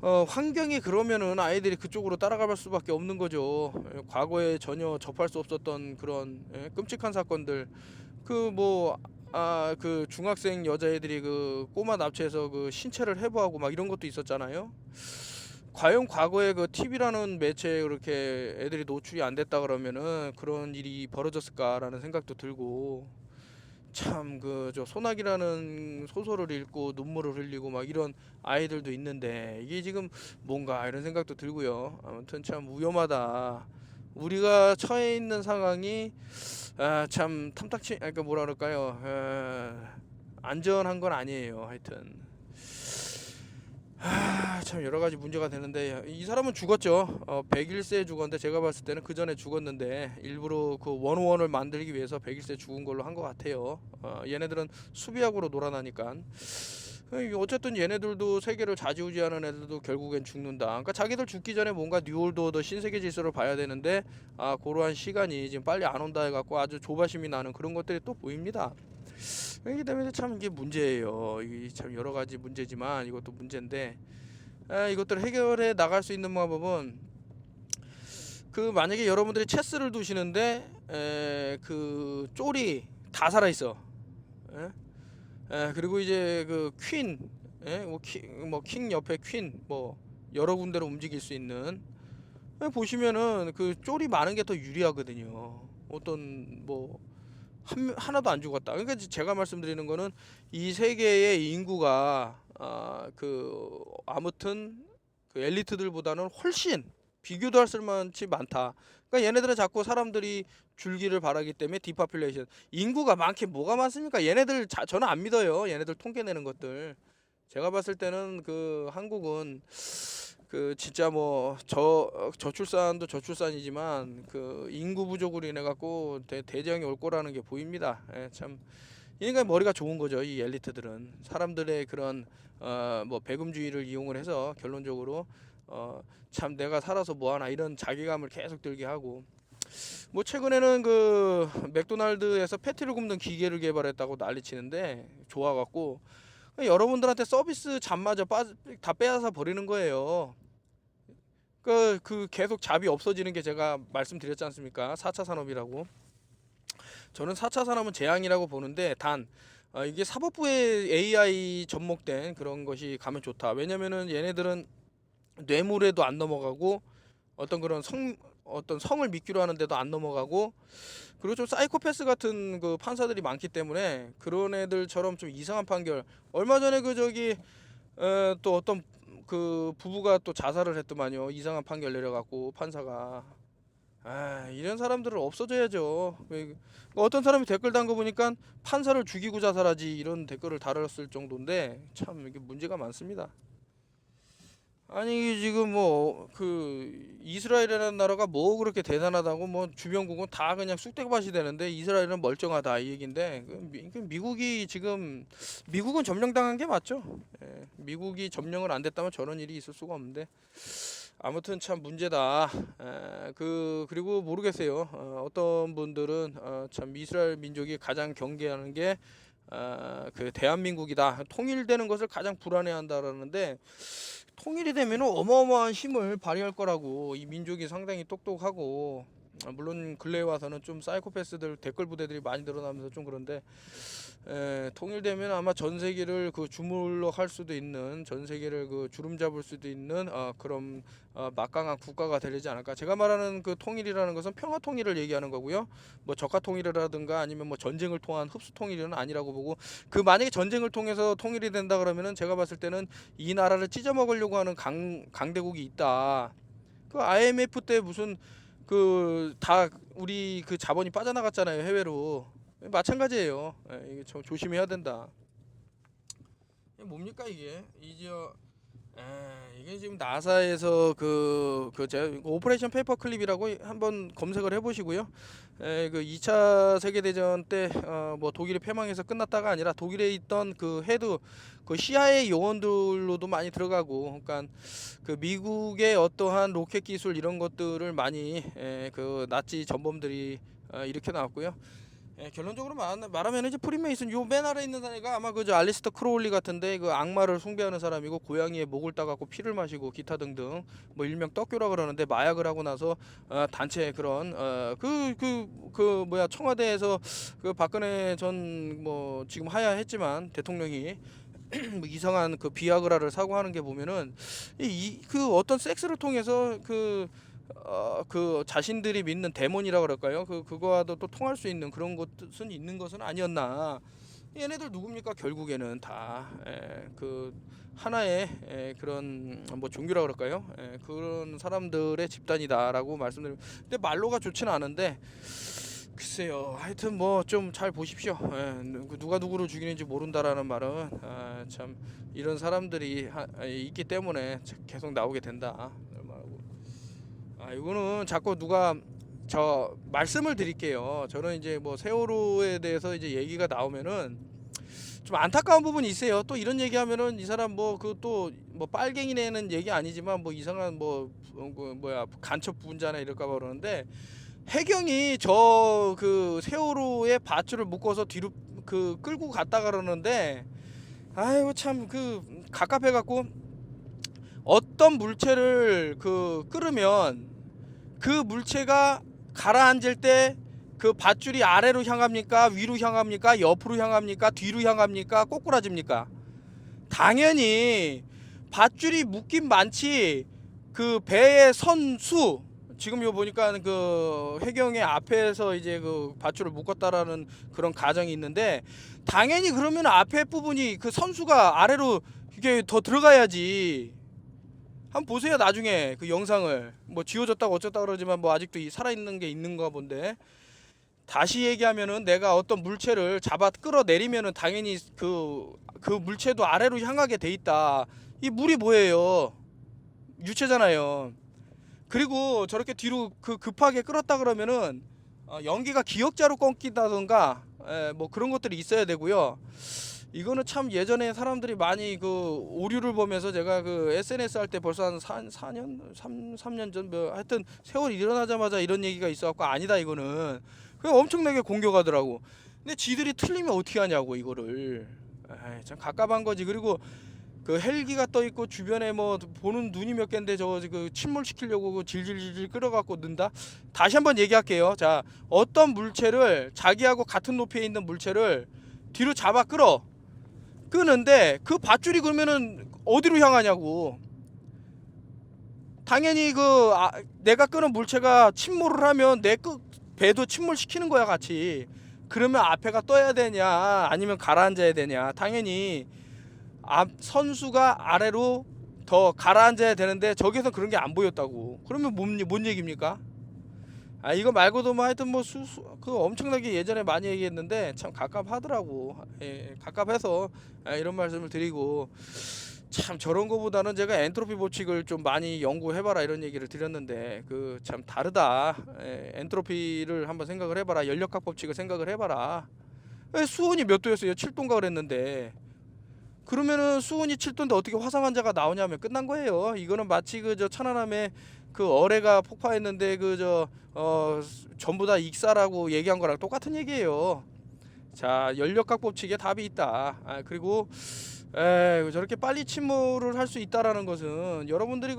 환경이 그러면은 아이들이 그쪽으로 따라갈 수밖에 없는 거죠. 과거에 전혀 접할 수 없었던 그런 끔찍한 사건들, 그 중학생 여자애들이 그 꼬마 납치해서 그 신체를 해부하고 막 이런 것도 있었잖아요. 과연 과거에 그 TV라는 매체에 그렇게 애들이 노출이 안 됐다 그러면은 그런 일이 벌어졌을까라는 생각도 들고, 참 저 소나기라는 소설을 읽고 눈물을 흘리고 막 이런 아이들도 있는데 이게 지금 뭔가, 이런 생각도 들고요. 아무튼 참 위험하다. 우리가 처해 있는 상황이 참 그러니까 뭐라 그럴까요? 안전한 건 아니에요. 하여튼 참 여러 가지 문제가 되는데, 이 사람은 죽었죠. 101세에 죽었는데 제가 봤을 때는 그 전에 죽었는데 일부러 그 원원을 만들기 위해서 101세 죽은 걸로 한 것 같아요. 얘네들은 수비약으로 놀아나니까. 어쨌든 얘네들도 세계를 좌지우지하는 애들도 결국엔 죽는다. 그러니까 자기들 죽기 전에 뭔가 뉴월드 오더 신세계 질서를 봐야 되는데 그러한 시간이 지금 빨리 안 온다 해갖고 아주 조바심이 나는 그런 것들이 또 보입니다. 그렇기 때문에 참 이게 문제예요. 이게 참 여러 가지 문제지만 이것도 문제인데, 이것들을 해결해 나갈 수 있는 방법은, 만약에 여러분들이 체스를 두시는데 그 쫄이 다 살아 있어. 그리고 이제 그 퀸, 킹 옆에 퀸 여러 군데로 움직일 수 있는, 보시면은 그 쫄이 많은 게 더 유리하거든요. 어떤 하나도 안 죽었다. 그러니까 제가 말씀드리는 거는 이 세계의 인구가 아무튼 그 엘리트들보다는 훨씬 비교도 할 만치 많다. 그러니까 얘네들은 자꾸 사람들이 줄기를 바라기 때문에 디파퓰레이션, 인구가 많긴 뭐가 많습니까? 얘네들 저는 안 믿어요. 얘네들 통계 내는 것들 제가 봤을 때는 그 한국은 그 진짜 뭐 저출산도 저출산이지만 그 인구 부족으로 인해 갖고 대재앙이 올 거라는 게 보입니다. 예, 참 그러니까 머리가 좋은 거죠. 이 엘리트들은 사람들의 그런 뭐 배금주의를 이용을 해서 결론적으로 참 내가 살아서 뭐 하나 이런 자괴감을 계속 들게 하고, 뭐 최근에는 그 맥도날드에서 패티를 굽는 기계를 개발했다고 난리치는데 좋아갖고 여러분들한테 서비스 잡마저 다 빼앗아 버리는 거예요. 그 계속 잡이 없어지는 게 제가 말씀드렸지 않습니까? 4차 산업이라고. 저는 4차 산업은 재앙이라고 보는데 단 이게 사법부에 AI 접목된 그런 것이 가면 좋다. 왜냐면은 얘네들은 뇌물에도 안 넘어가고 어떤 그런 어떤 성을 미끼로 하는데도 안 넘어가고, 그리고 좀 사이코패스 같은 그 판사들이 많기 때문에 그런 애들처럼 좀 이상한 판결. 얼마 전에 그 저기 또 어떤 그 부부가 또 자살을 했더만요. 이상한 판결 내려갖고 판사가. 이런 사람들은 없어져야죠. 어떤 사람이 댓글 단 거 보니까 판사를 죽이고 자살하지 이런 댓글을 달았을 정도인데 참 이게 문제가 많습니다. 아니 지금 뭐 그 이스라엘이라는 나라가 뭐 그렇게 대단하다고 뭐 주변국은 다 그냥 쑥대밭이 되는데 이스라엘은 멀쩡하다 이 얘긴데 미국이 지금 미국은 점령당한 게 맞죠? 예, 미국이 점령을 안 됐다면 저런 일이 있을 수가 없는데 아무튼 참 문제다. 그리고 모르겠어요. 어떤 분들은 참 이스라엘 민족이 가장 경계하는 게 그 대한민국이다. 통일되는 것을 가장 불안해한다라는데 통일이 되면 어마어마한 힘을 발휘할 거라고. 이 민족이 상당히 똑똑하고 물론 근래에 와서는 좀 사이코패스들 댓글 부대들이 많이 늘어나면서 좀 그런데 통일되면 아마 전 세계를 그 주물럭할 수도 있는, 전 세계를 그 주름 잡을 수도 있는 그런 막강한 국가가 되지 않을까. 제가 말하는 그 통일이라는 것은 평화 통일을 얘기하는 거고요. 뭐 적화 통일이라든가 아니면 뭐 전쟁을 통한 흡수 통일은 아니라고 보고, 그 만약에 전쟁을 통해서 통일이 된다 그러면은 제가 봤을 때는 이 나라를 찢어 먹으려고 하는 강대국이 있다. 그 IMF 때 무슨 그 다 우리 그 자본이 빠져나갔잖아요, 해외로. 마찬가지예요. 이게 좀 조심해야 된다. 이게 뭡니까 이게? 이게 지금 나사에서 제가 오퍼레이션 페이퍼 클립이라고 한번 검색을 해보시고요. 그 2차 세계대전 때 뭐 독일이 패망해서 끝났다가 아니라 독일에 있던 그 헤드 그 CIA 요원들로도 많이 들어가고, 그러니까 그 미국의 어떠한 로켓 기술 이런 것들을 많이 그 나치 전범들이 일으켜 나왔고요. 결론적으로 말하면 이제 프리메이슨 요 맨 아래 있는 사람이 아마 그저 알리스터 크로울리 같은데 그 악마를 숭배하는 사람이고 고양이의 목을 따갖고 피를 마시고 기타 등등 뭐 일명 떡교라 그러는데 마약을 하고 나서 단체 그런 뭐야 청와대에서 그 박근혜 전 뭐 지금 하야했지만 대통령이 뭐 이상한 그 비아그라를 사고하는 게 보면은 그 어떤 섹스를 통해서 그 자신들이 믿는 데몬이라 그럴까요? 그거와도 또 통할 수 있는 그런 것은 있는 것은 아니었나. 얘네들 누굽니까? 결국에는 다 그 하나의 그런 뭐 종교라 그럴까요? 그런 사람들의 집단이다라고 말씀드립니다. 근데 말로가 좋지는 않은데 글쎄요. 하여튼 뭐 좀 잘 보십시오. 누가 누구를 죽이는지 모른다라는 말은 참 이런 사람들이 있기 때문에 계속 나오게 된다. 이거는 자꾸 누가 저 말씀을 드릴게요. 저는 이제 뭐 세월호에 대해서 이제 얘기가 나오면은 좀 안타까운 부분이 있어요. 또 이런 얘기하면은 이 사람 뭐 그 또 뭐 빨갱이네는 얘기 아니지만 뭐 이상한 뭐야 간첩 부분자나 이럴까봐 그러는데, 해경이 저 그 세월호에 밧줄을 묶어서 뒤로 그 끌고 갔다 그러는데 아이고 참 그 갑갑해 갖고 어떤 물체를 그 끌으면 그 물체가 가라앉을 때 그 밧줄이 아래로 향합니까? 위로 향합니까? 옆으로 향합니까? 뒤로 향합니까? 꼬꾸라집니까? 당연히 밧줄이 묶인 많지 그 배의 선수, 지금 요 보니까 그 해경의 앞에서 이제 그 밧줄을 묶었다라는 그런 가정이 있는데 당연히 그러면 앞에 부분이 그 선수가 아래로 이게 더 들어가야지. 한번 보세요. 나중에 그 영상을 뭐 지워졌다고 어쩌다 그러지만 뭐 아직도 살아있는 게 있는가 본데 다시 얘기하면은 내가 어떤 물체를 잡아 끌어내리면은 당연히 그 물체도 아래로 향하게 돼 있다. 이 물이 뭐예요? 유체잖아요. 그리고 저렇게 뒤로 급하게 끌었다 그러면은 연기가 기역자로 꺾인다던가 뭐 그런 것들이 있어야 되고요. 이거는 참 예전에 사람들이 많이 그 오류를 보면서 제가 그 SNS 할 때 벌써 한 4년 3년 전 뭐 하여튼 세월이 일어나자마자 이런 얘기가 있어갖고 아니다 이거는 그냥 엄청나게 공격하더라고. 근데 지들이 틀리면 어떻게 하냐고 이거를. 에이, 참 갑갑한 거지. 그리고 그 헬기가 떠 있고 주변에 뭐 보는 눈이 몇 갠데 저거 그 침몰시키려고 그 질질질질 끌어갖고 넣는다. 다시 한번 얘기할게요. 자, 어떤 물체를 자기하고 같은 높이에 있는 물체를 뒤로 잡아 끄는데 그 밧줄이 그러면은 어디로 향하냐고. 당연히 내가 끄는 물체가 침몰을 하면 내 배도 침몰시키는 거야 같이. 그러면 앞에가 떠야 되냐 아니면 가라앉아야 되냐. 당연히 선수가 아래로 더 가라앉아야 되는데 저기서 그런 게 안 보였다고. 그러면 뭔 얘기입니까? 이거 말고도 뭐 하여튼 뭐 그 엄청나게 예전에 많이 얘기했는데 참 갑갑하더라고. 예, 갑갑해서 이런 말씀을 드리고, 참 저런 거보다는 제가 엔트로피 법칙을 좀 많이 연구해봐라 이런 얘기를 드렸는데 그 참 다르다. 엔트로피를 한번 생각을 해봐라. 연력학 법칙을 생각을 해봐라. 수온이 몇 도였어요? 7도인가 그랬는데, 그러면은 수온이 7도인데 어떻게 화산환자가 나오냐면 끝난 거예요. 이거는 마치 그 저 천안함에 그 어뢰가 폭파했는데 전부 다 익사라고 얘기한 거랑 똑같은 얘기예요. 자, 연력학 법칙에 답이 있다. 그리고 저렇게 빨리 침몰을 할 수 있다라는 것은 여러분들이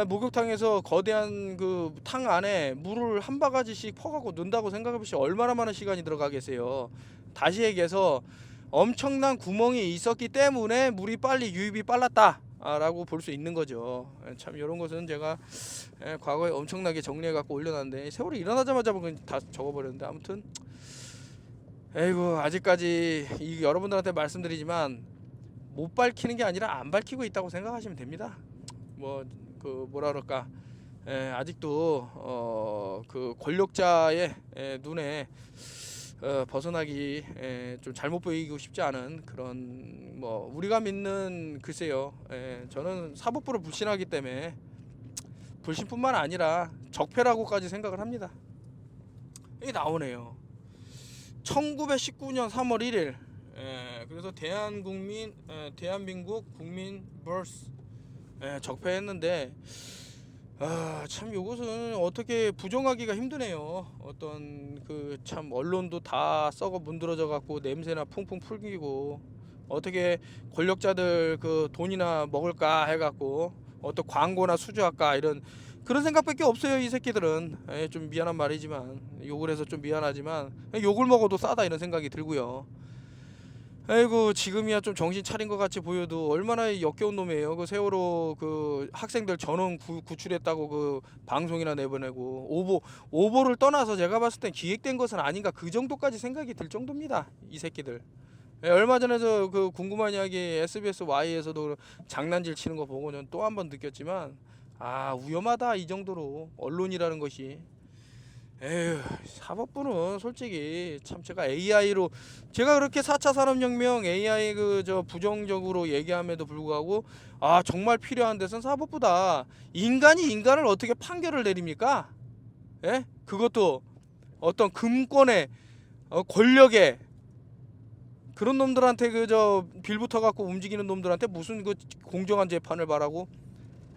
목욕탕에서 거대한 그 탕 안에 물을 한 바가지씩 퍼갖고 넣는다고 생각해 보시면 얼마나 많은 시간이 들어가겠어요. 다시 얘기해서 엄청난 구멍이 있었기 때문에 물이 빨리 유입이 빨랐다 라고 볼 수 있는 거죠. 참 이런 것은 제가 과거에 엄청나게 정리해 갖고 올려놨는데 세월이 일어나자마자 다 적어버렸는데, 아무튼 에이구 아직까지 여러분들한테 말씀드리지만 못 밝히는 게 아니라 안 밝히고 있다고 생각하시면 됩니다. 뭐라 그럴까, 아직도 그 권력자의 눈에 벗어나기 좀 잘못 보이고 싶지 않은 그런 뭐 우리가 믿는, 글쎄요, 저는 사법부를 불신하기 때문에 불신뿐만 아니라 적폐라고까지 생각을 합니다. 이게 나오네요. 1919년 3월 1일 그래서 대한민국 국민 버스 적폐했는데, 참 이것은 어떻게 부정하기가 힘드네요. 어떤 참 언론도 다 썩어 문드러져 갖고 냄새나 풍풍 풍기고, 어떻게 권력자들 그 돈이나 먹을까 해갖고 어떤 광고나 수주할까 이런 그런 생각밖에 없어요 이 새끼들은. 좀 미안한 말이지만, 욕을 해서 좀 미안하지만 욕을 먹어도 싸다 이런 생각이 들고요. 아이고 지금이야 좀 정신 차린 것 같이 보여도 얼마나 역겨운 놈이에요. 그 세월호 그 학생들 전원 구출했다고 그 방송이나 내보내고, 오보를 떠나서 제가 봤을 땐 기획된 것은 아닌가 그 정도까지 생각이 들 정도입니다 이 새끼들. 얼마 전에 그 궁금한 이야기 SBS Y에서도 장난질 치는 거 보고 는 또 한 번 느꼈지만, 위험하다 이 정도로 언론이라는 것이. 사법부는 솔직히 참 제가 그렇게 4차 산업혁명 AI 부정적으로 얘기함에도 불구하고 정말 필요한 데선 사법부다. 인간이 인간을 어떻게 판결을 내립니까? 그것도 어떤 금권의 권력에 그런 놈들한테 빌붙어 갖고 움직이는 놈들한테 무슨 공정한 재판을 바라고.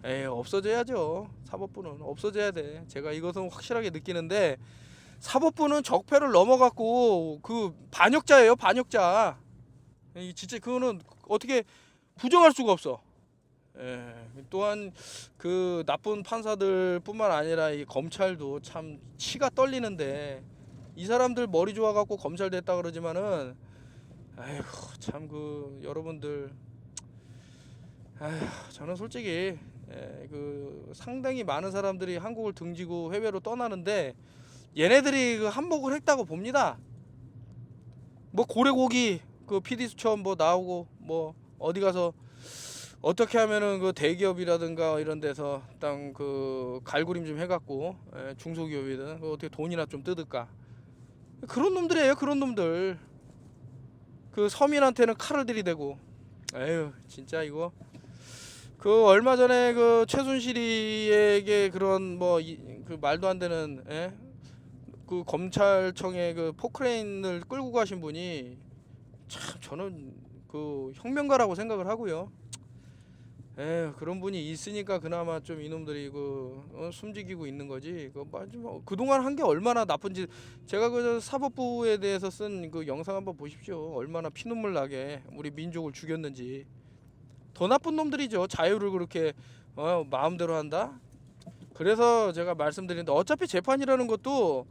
없어져야죠. 사법부는 없어져야 돼. 제가 이것은 확실하게 느끼는데, 사법부는 적폐를 넘어갔고 그 반역자예요, 반역자. 진짜 그거는 어떻게 부정할 수가 없어. 또한 그 나쁜 판사들뿐만 아니라 이 검찰도 참 치가 떨리는데, 이 사람들 머리 좋아갖고 검찰 됐다 그러지만은, 참 여러분들, 저는 솔직히 상당히 많은 사람들이 한국을 등지고 해외로 떠나는데 얘네들이 한몫을 했다고 봅니다. 뭐 고래고기 PD 수첩 나오고 어디 가서 어떻게 하면은 대기업이라든가 이런 데서 땅 갈구림 좀 해갖고 중소기업이든 어떻게 돈이나 좀 뜯을까. 그런 놈들이에요. 그런 놈들. 그 서민한테는 칼을 들이대고. 에휴 진짜 이거. 그 얼마 전에 그 최순실이에게 그런 뭐 그 말도 안 되는 그 검찰청에 그 포크레인을 끌고 가신 분이 참 저는 그 혁명가라고 생각을 하고요. 그런 분이 있으니까 그나마 좀 이놈들이 숨지기고 있는 거지. 그동안 한 게 얼마나 나쁜지 제가 그 사법부에 대해서 쓴 그 영상 한번 보십시오. 얼마나 피눈물 나게 우리 민족을 죽였는지. 더 나쁜 놈들이죠. 자유를 그렇게 마음대로 한다. 그래서 제가 말씀드리는데 어차피 재판이라는 것도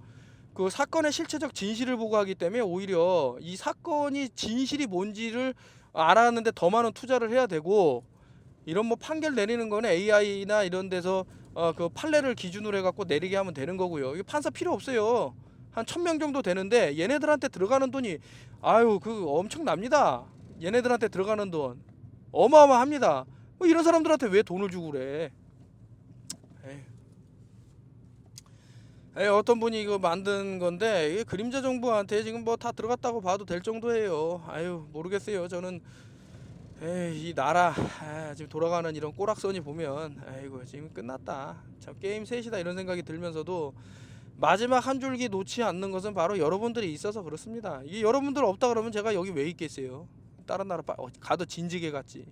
그 사건의 실체적 진실을 보고 하기 때문에 오히려 이 사건이 진실이 뭔지를 알아내는데 더 많은 투자를 해야 되고, 이런 뭐 판결 내리는 거는 AI나 이런 데서 그 판례를 기준으로 해갖고 내리게 하면 되는 거고요. 이게 판사 필요 없어요. 한 1000명 정도 되는데 얘네들한테 들어가는 돈이 그 엄청납니다. 얘네들한테 들어가는 돈 어마어마합니다. 뭐 이런 사람들한테 왜 돈을 주고 그래? 어떤 분이 이거 만든 건데 이게 그림자 정부한테 지금 뭐 다 들어갔다고 봐도 될 정도예요. 모르겠어요. 저는 이 나라 지금 돌아가는 이런 꼬락서니 보면 지금 끝났다. 참 게임 셋이다 이런 생각이 들면서도 마지막 한 줄기 놓지 않는 것은 바로 여러분들이 있어서 그렇습니다. 이게 여러분들 없다 그러면 제가 여기 왜 있겠어요? 다른 나라 가도 진지게 갔지.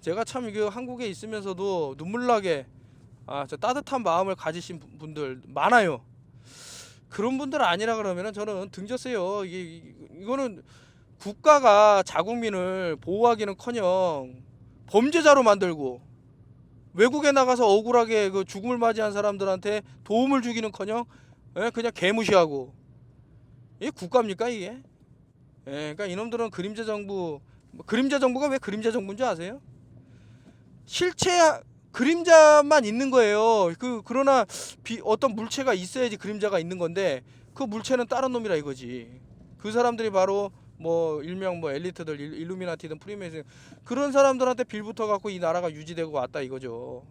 제가 참 이게 한국에 있으면서도 눈물나게 저 따뜻한 마음을 가지신 분들 많아요. 그런 분들 아니라 그러면은 저는 등졌어요. 이거는 국가가 자국민을 보호하기는커녕 범죄자로 만들고 외국에 나가서 억울하게 그 죽음을 맞이한 사람들한테 도움을 주기는커녕 그냥 개무시하고. 이게 국가입니까 이게? 그러니까 이놈들은 그림자 정부. 그림자 정부가 왜 그림자 정부인 줄 아세요? 실체 그림자만 있는 거예요. 그러나 어떤 물체가 있어야지 그림자가 있는 건데 그 물체는 다른 놈이라 이거지. 그 사람들이 바로 뭐 일명 뭐 엘리트들, 일루미나티든 프리메이슨, 그런 사람들한테 빌붙어 갖고 이 나라가 유지되고 왔다 이거죠.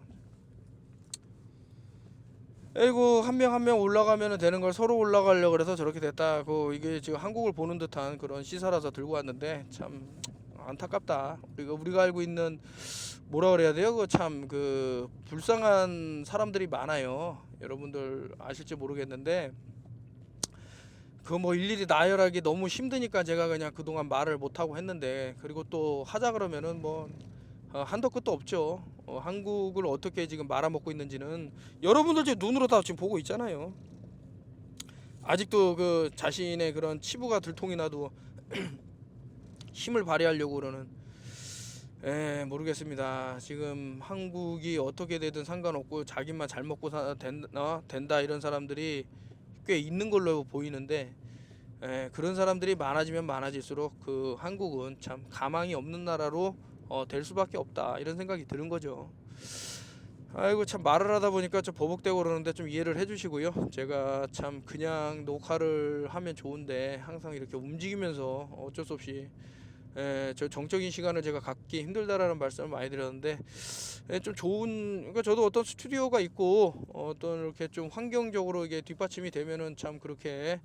한 명 한 명 올라가면 되는 걸 서로 올라가려고 그래서 저렇게 됐다고. 이게 지금 한국을 보는 듯한 그런 시사라서 들고 왔는데 참 안타깝다. 우리가 알고 있는 뭐라 그래야 돼요? 그 불쌍한 사람들이 많아요. 여러분들 아실지 모르겠는데 뭐 일일이 나열하기 너무 힘드니까 제가 그냥 그동안 말을 못 하고 했는데, 그리고 또 하자 그러면은 뭐 한도 끝도 없죠. 한국을 어떻게 지금 말아먹고 있는지는 여러분들 지금 눈으로 다 지금 보고 있잖아요. 아직도 그 자신의 그런 치부가 들통이 나도 힘을 발휘하려고 그러는. 모르겠습니다. 지금 한국이 어떻게 되든 상관없고 자기만 잘 먹고 된다 이런 사람들이 꽤 있는 걸로 보이는데, 그런 사람들이 많아지면 많아질수록 그 한국은 참 가망이 없는 나라로 될 수밖에 없다 이런 생각이 드는 거죠. 참 말을 하다 보니까 좀 버벅대고 그러는데 좀 이해를 해주시고요. 제가 참 그냥 녹화를 하면 좋은데 항상 이렇게 움직이면서 어쩔 수 없이 저 정적인 시간을 제가 갖기 힘들다라는 말씀을 많이 드렸는데, 좀 좋은, 그러니까 저도 어떤 스튜디오가 있고 어떤 이렇게 좀 환경적으로 이게 뒷받침이 되면은 참 그렇게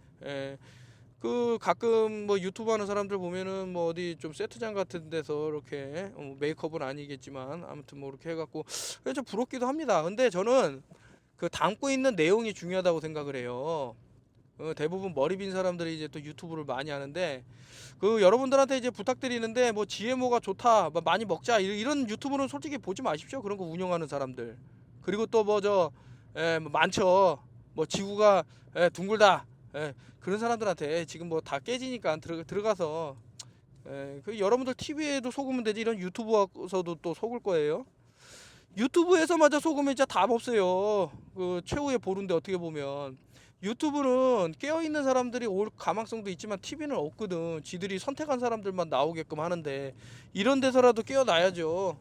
가끔 뭐 유튜브 하는 사람들 보면은 뭐 어디 좀 세트장 같은 데서 이렇게 메이크업은 아니겠지만 아무튼 뭐 이렇게 해갖고 좀 부럽기도 합니다. 근데 저는 그 담고 있는 내용이 중요하다고 생각을 해요. 대부분 머리 빈 사람들이 이제 또 유튜브를 많이 하는데, 여러분들한테 이제 부탁드리는데 뭐 GMO가 좋다, 뭐 많이 먹자 이런 유튜브는 솔직히 보지 마십시오. 그런 거 운영하는 사람들. 그리고 또 뭐 뭐 많죠. 뭐 지구가 둥글다. 그런 사람들한테 지금 뭐 다 깨지니까 들어가서 여러분들 TV에도 속으면 되지, 이런 유튜브에서도 또 속을 거예요. 유튜브에서마저 속으면 진짜 답 없어요. 그 최후의 보루인데 어떻게 보면 유튜브는 깨어있는 사람들이 올 가망성도 있지만 TV는 없거든. 지들이 선택한 사람들만 나오게끔 하는데 이런 데서라도 깨어나야죠.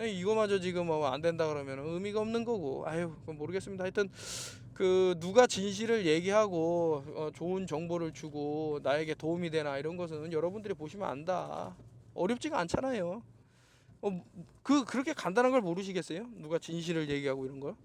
이거마저 지금 안 된다 그러면 의미가 없는 거고. 그건 모르겠습니다. 하여튼 누가 진실을 얘기하고 좋은 정보를 주고 나에게 도움이 되나 이런 것은 여러분들이 보시면 안다. 어렵지가 않잖아요. 그렇게 간단한 걸 모르시겠어요? 누가 진실을 얘기하고 이런 걸?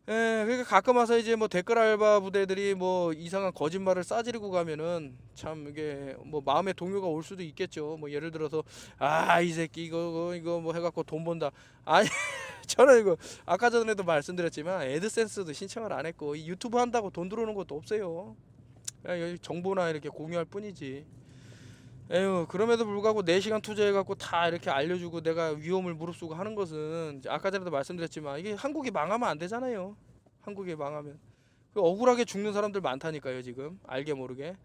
그러니까 가끔 와서 이제 뭐 댓글 알바 부대들이 뭐 이상한 거짓말을 싸지르고 가면은 참 이게 뭐 마음의 동요가 올 수도 있겠죠. 뭐 예를 들어서 아 이 새끼 이거 뭐 해갖고 돈 번다. 아니 저는 이거 아까 전에도 말씀드렸지만 애드센스도 신청을 안 했고 이 유튜브 한다고 돈 들어오는 것도 없어요. 그냥 여기 정보나 이렇게 공유할 뿐이지. 에휴 그럼에도 불구하고 4시간 투자해갖고 다 이렇게 알려주고 내가 위험을 무릅쓰고 하는 것은 아까 전에도 말씀드렸지만 이게 한국이 망하면 안 되잖아요. 한국이 망하면 그 억울하게 죽는 사람들 많다니까요 지금 알게 모르게.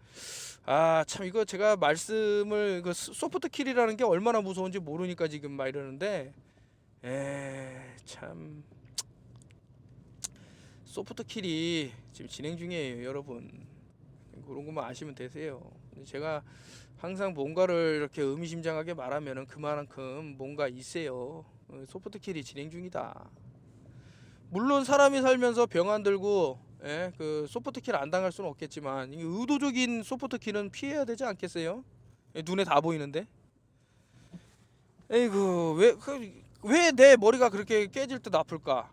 아 참 이거 제가 말씀을 그 소프트 킬이라는 게 얼마나 무서운지 모르니까 지금 막 이러는데 참 소프트 킬이 지금 진행 중이에요 여러분. 그런 것만 아시면 되세요. 제가 항상 뭔가를 이렇게 의미심장하게 말하면은 그만큼 뭔가 있어요. 소프트킬이 진행 중이다. 물론 사람이 살면서 병 안 들고 그 소프트킬 안 당할 수는 없겠지만 이 의도적인 소프트킬은 피해야 되지 않겠어요? 눈에 다 보이는데. 에이구 왜 내 머리가 그렇게 깨질 듯 아플까?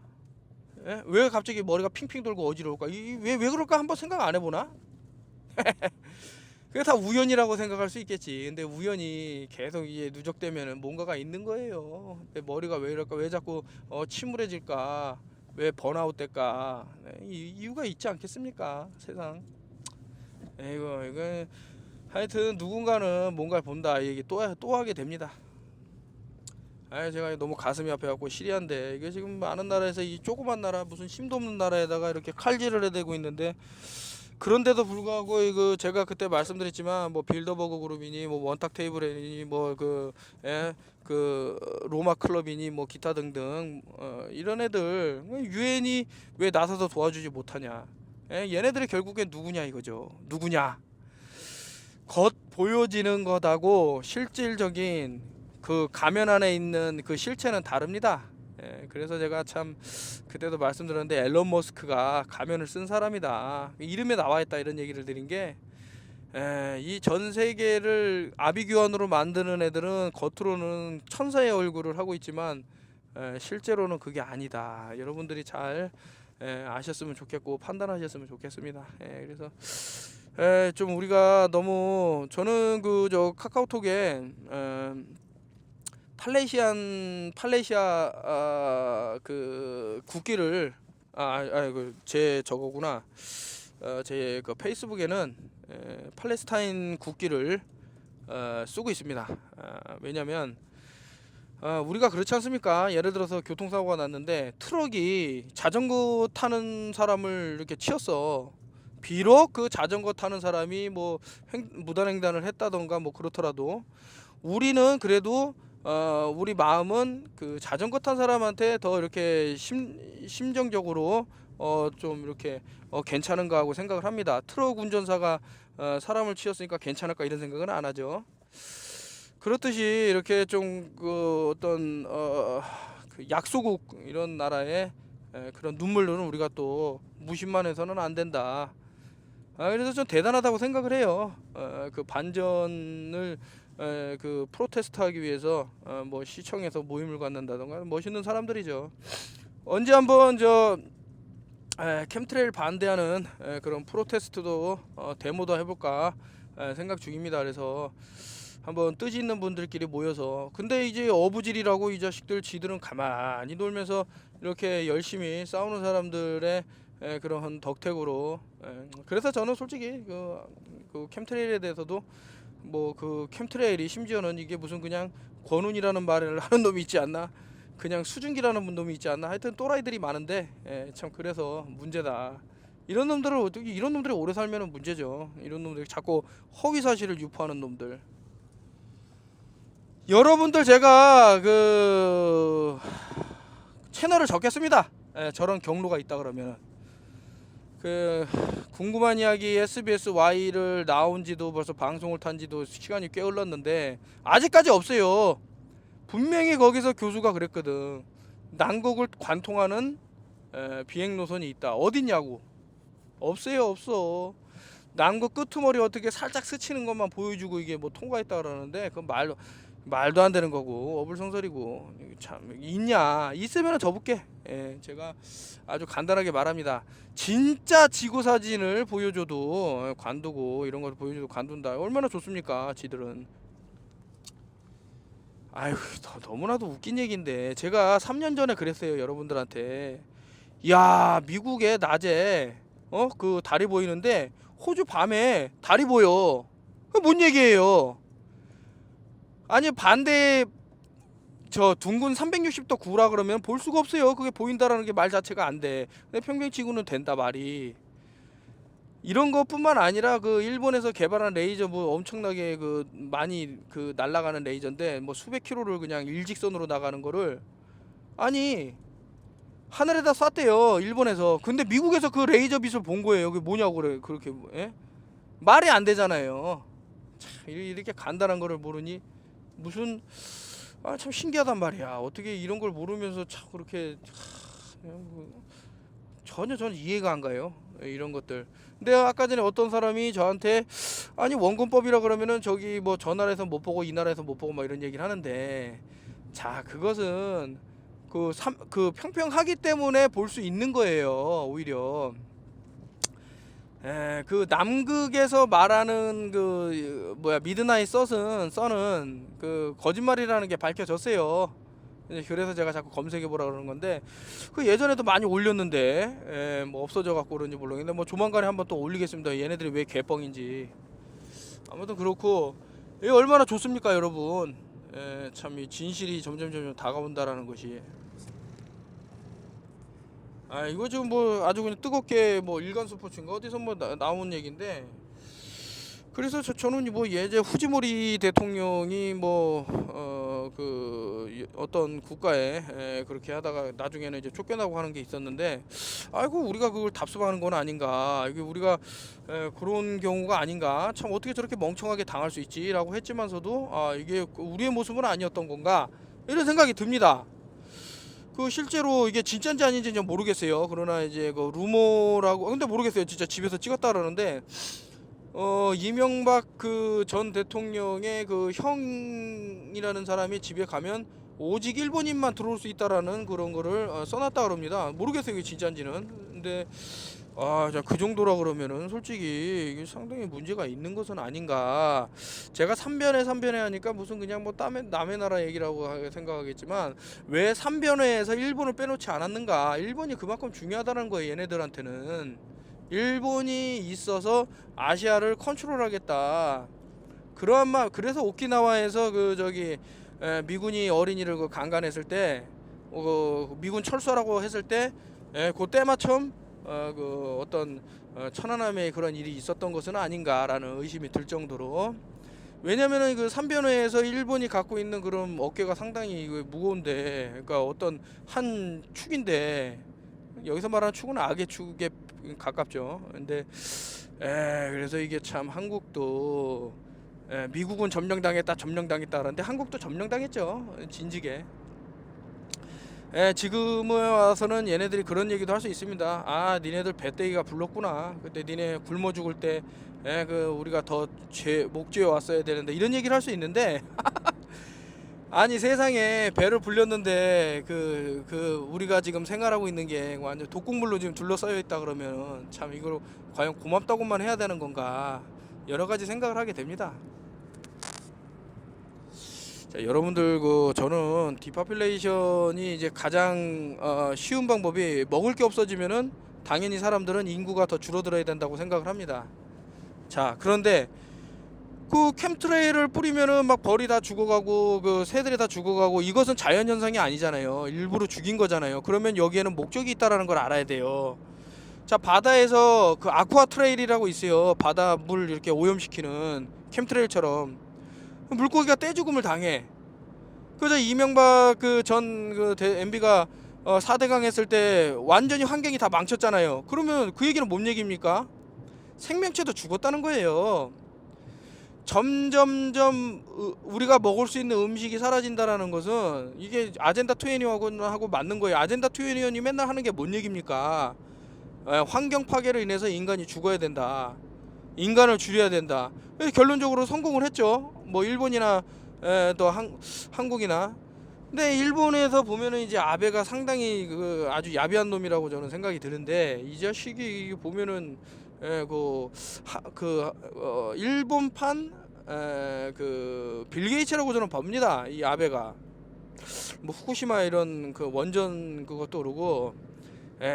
왜 갑자기 머리가 핑핑 돌고 어지러울까? 왜 그럴까 한번 생각 안 해보나? 그게 다 우연이라고 생각할 수 있겠지. 근데 우연이 계속 이제 누적되면은 뭔가가 있는 거예요. 내 머리가 왜 이럴까? 왜 자꾸 침울해질까? 왜 번아웃 될까? 이유가 있지 않겠습니까? 세상. 이거 하여튼 누군가는 뭔가를 본다. 이 얘기 또 하게 됩니다. 제가 너무 가슴이 아파갖고 시리한데 이게 지금 많은 나라에서 이 조그만 나라 무슨 힘도 없는 나라에다가 이렇게 칼질을 해대고 있는데 그런데도 불구하고 이거 제가 그때 말씀드렸지만 뭐 빌더버그 그룹이니 뭐 원탁 테이블이니 뭐 그 로마 클럽이니 뭐 기타 등등 이런 애들 유엔이 왜 나서서 도와주지 못하냐? 얘네들이 결국엔 누구냐 이거죠. 누구냐? 겉 보여지는 것하고 실질적인 그 가면 안에 있는 그 실체는 다릅니다. 그래서 제가 참 그때도 말씀드렸는데 앨런 머스크가 가면을 쓴 사람이다. 이름에 나와 있다 이런 얘기를 드린 게 이 전 세계를 아비규환으로 만드는 애들은 겉으로는 천사의 얼굴을 하고 있지만 실제로는 그게 아니다. 여러분들이 잘 아셨으면 좋겠고 판단하셨으면 좋겠습니다. 그래서 좀 우리가 너무 저는 그 저 카카오톡에 팔레시아 그 국기를 제 저거구나. 제 그 페이스북에는 팔레스타인 국기를 쓰고 있습니다. 왜냐면 우리가 그렇지 않습니까? 예를 들어서 교통사고가 났는데 트럭이 자전거 타는 사람을 이렇게 치였어. 비록 그 자전거 타는 사람이 뭐 무단횡단을 했다던가 뭐 그렇더라도 우리는 그래도 우리 마음은 그 자전거 탄 사람한테 더 이렇게 심정적으로 좀 이렇게 괜찮은가 하고 생각을 합니다. 트럭 운전사가 사람을 치였으니까 괜찮을까 이런 생각은 안 하죠. 그렇듯이 이렇게 좀 그 어떤 그 약소국 이런 나라의 그런 눈물들은 우리가 또 무심만 해서는 안 된다. 그래서 좀 대단하다고 생각을 해요. 그 반전을 그 프로테스트하기 위해서 뭐 시청에서 모임을 갖는다던가 멋있는 사람들이죠. 언제 한번 저 캠트레일 반대하는 그런 프로테스트도 데모도 해볼까 생각 중입니다. 그래서 한번 뜻 있는 분들끼리 모여서 근데 이제 어부질이라고 이 자식들 지들은 가만히 놀면서 이렇게 열심히 싸우는 사람들의 그런 덕택으로 그래서 저는 솔직히 그 캠트레일에 대해서도 뭐 그 캠트레일이 심지어는 이게 무슨 그냥 권운이라는 말을 하는 놈이 있지 않나 그냥 수증기라는 놈이 있지 않나 하여튼 또라이들이 많은데 참 그래서 문제다. 이런 놈들이 오래 살면은 문제죠. 이런 놈들이 자꾸 허위 사실을 유포하는 놈들. 여러분들 제가 그 채널을 적겠습니다. 저런 경로가 있다 그러면은 그 궁금한 이야기 SBS Y를 나온지도 벌써 방송을 탄지도 시간이 꽤 흘렀는데 아직까지 없어요. 분명히 거기서 교수가 그랬거든. 난국을 관통하는 비행 노선이 있다. 어딨냐고. 없어요, 없어. 난국 끄트머리 어떻게 살짝 스치는 것만 보여주고 이게 뭐 통과했다 그러는데 그건 말로 말도 안 되는 거고 어불성설이고 참 있냐 있으면 접을게. 예, 제가 아주 간단하게 말합니다. 진짜 지구 사진을 보여줘도 관두고 이런 걸 보여줘도 관둔다. 얼마나 좋습니까? 지들은. 아휴 너무나도 웃긴 얘기인데 제가 3년 전에 그랬어요 여러분들한테. 야 미국에 낮에 그 달이 보이는데 호주 밤에 달이 보여. 그 뭔 얘기예요? 아니 반대 저 둥근 360도 구라 그러면 볼 수가 없어요. 그게 보인다라는 게 말 자체가 안 돼. 근데 평평지구는 된다 말이. 이런 것뿐만 아니라 그 일본에서 개발한 레이저 뭐 엄청나게 그 많이 그 날아가는 레이저인데 뭐 수백 킬로를 그냥 일직선으로 나가는 거를 아니 하늘에다 쐈대요 일본에서. 근데 미국에서 그 레이저 빛을 본 거예요. 그게 뭐냐고 그래 그렇게. 예? 말이 안 되잖아요. 참 이렇게 간단한 거를 모르니 무슨 참 신기하단 말이야. 어떻게 이런 걸 모르면서 참 그렇게 전혀 저는 이해가 안 가요. 이런 것들. 근데 아까 전에 어떤 사람이 저한테 아니 원근법이라 그러면은 저기 뭐 저 나라에서 못 보고 이 나라에서 못 보고 막 이런 얘기를 하는데 자 그것은 그 평평하기 때문에 볼 수 있는 거예요. 오히려 그 남극에서 말하는 그 뭐야 미드나잇 선은 그 거짓말이라는 게 밝혀졌어요. 그래서 제가 자꾸 검색해 보라 그러는 건데 그 예전에도 많이 올렸는데 뭐 없어져 갖고 그런지 모르겠는데 뭐 조만간에 한번 또 올리겠습니다. 얘네들이 왜 개뻥인지. 아무튼 그렇고 이게 얼마나 좋습니까 여러분. 참 이 진실이 점점 다가온다라는 것이. 이거 지금 뭐 아주 그냥 뜨겁게 뭐 일간 스포츠인가 어디서 뭐 나온 얘기인데 그래서 저는 뭐 예제 후지모리 대통령이 뭐 그 어떤 국가에 그렇게 하다가 나중에는 이제 쫓겨나고 하는 게 있었는데 아이고 우리가 그걸 답습하는 건 아닌가 이게 우리가 그런 경우가 아닌가 참 어떻게 저렇게 멍청하게 당할 수 있지라고 했지만서도 이게 우리의 모습은 아니었던 건가 이런 생각이 듭니다. 그 실제로 이게 진짜인지 아닌지 는 모르겠어요. 그러나 이제 그 루머라고 근데 모르겠어요. 진짜 집에서 찍었다 그러는데 이명박 그 전 대통령의 그 형이라는 사람이 집에 가면 오직 일본인만 들어올 수 있다라는 그런 거를 써놨다 그럽니다. 모르겠어요. 이게 진짜인지는. 근데 그 정도라 그러면은 솔직히 이게 상당히 문제가 있는 것은 아닌가. 제가 삼변회 하니까 무슨 그냥 뭐 남의 나라 얘기라고 생각하겠지만 왜 삼변회에서 일본을 빼놓지 않았는가. 일본이 그만큼 중요하다는 거예요. 얘네들한테는. 일본이 있어서 아시아를 컨트롤하겠다. 그래서 오키나와에서 그 저기 미군이 어린이를 그 강간했을 때 미군 철수라고 했을 때 그 때마침 그 어떤 천안함의 그런 일이 있었던 것은 아닌가라는 의심이 들 정도로. 왜냐면은 그 삼변회에서 일본이 갖고 있는 그런 어깨가 상당히 무거운데 그러니까 어떤 한 축인데 여기서 말하는 축은 악의 축에 가깝죠. 근데 그래서 이게 참 한국도 미국은 점령당했다 그러는데 한국도 점령당했죠. 진즉에. 지금에 와서는 얘네들이 그런 얘기도 할 수 있습니다. 니네들 배때기가 불렀구나. 그때 니네 굶어 죽을 때 우리가 더 목죄에 왔어야 되는데 이런 얘기를 할 수 있는데 아니 세상에 배를 불렸는데 우리가 지금 생활하고 있는 게 완전 독극물로 지금 둘러싸여 있다 그러면 참 이걸 과연 고맙다고만 해야 되는 건가 여러 가지 생각을 하게 됩니다. 자, 여러분들 저는 디파퓰레이션이 이제 가장 쉬운 방법이 먹을 게 없어지면은 당연히 사람들은 인구가 더 줄어들어야 된다고 생각을 합니다. 자 그런데 그 캠트레일을 뿌리면은 막 벌이 다 죽어가고 그 새들이 다 죽어가고 이것은 자연현상이 아니잖아요. 일부러 죽인 거잖아요. 그러면 여기에는 목적이 있다라는 걸 알아야 돼요. 자 바다에서 그 아쿠아 트레일이라고 있어요. 바다 물 이렇게 오염시키는 캠트레일처럼 물고기가 떼죽음을 당해. 그저 이명박 전 MB가 4대강 했을 때 완전히 환경이 다 망쳤잖아요. 그러면 그 얘기는 뭔 얘기입니까? 생명체도 죽었다는 거예요. 점점점 우리가 먹을 수 있는 음식이 사라진다라는 것은 이게 아젠다 21하고 맞는 거예요. 아젠다 21이 맨날 하는 게 뭔 얘기입니까? 환경 파괴로 인해서 인간이 죽어야 된다. 인간을 줄여야 된다. 결론적으로 성공을 했죠. 뭐 일본이나 또 한국이나. 근데 일본에서 보면은 이제 아베가 상당히 그 아주 야비한 놈이라고 저는 생각이 드는데, 이 자식이 보면은 일본판 빌 게이츠라고 저는 봅니다. 이 아베가 뭐 후쿠시마 이런 그 원전 그것도 그러고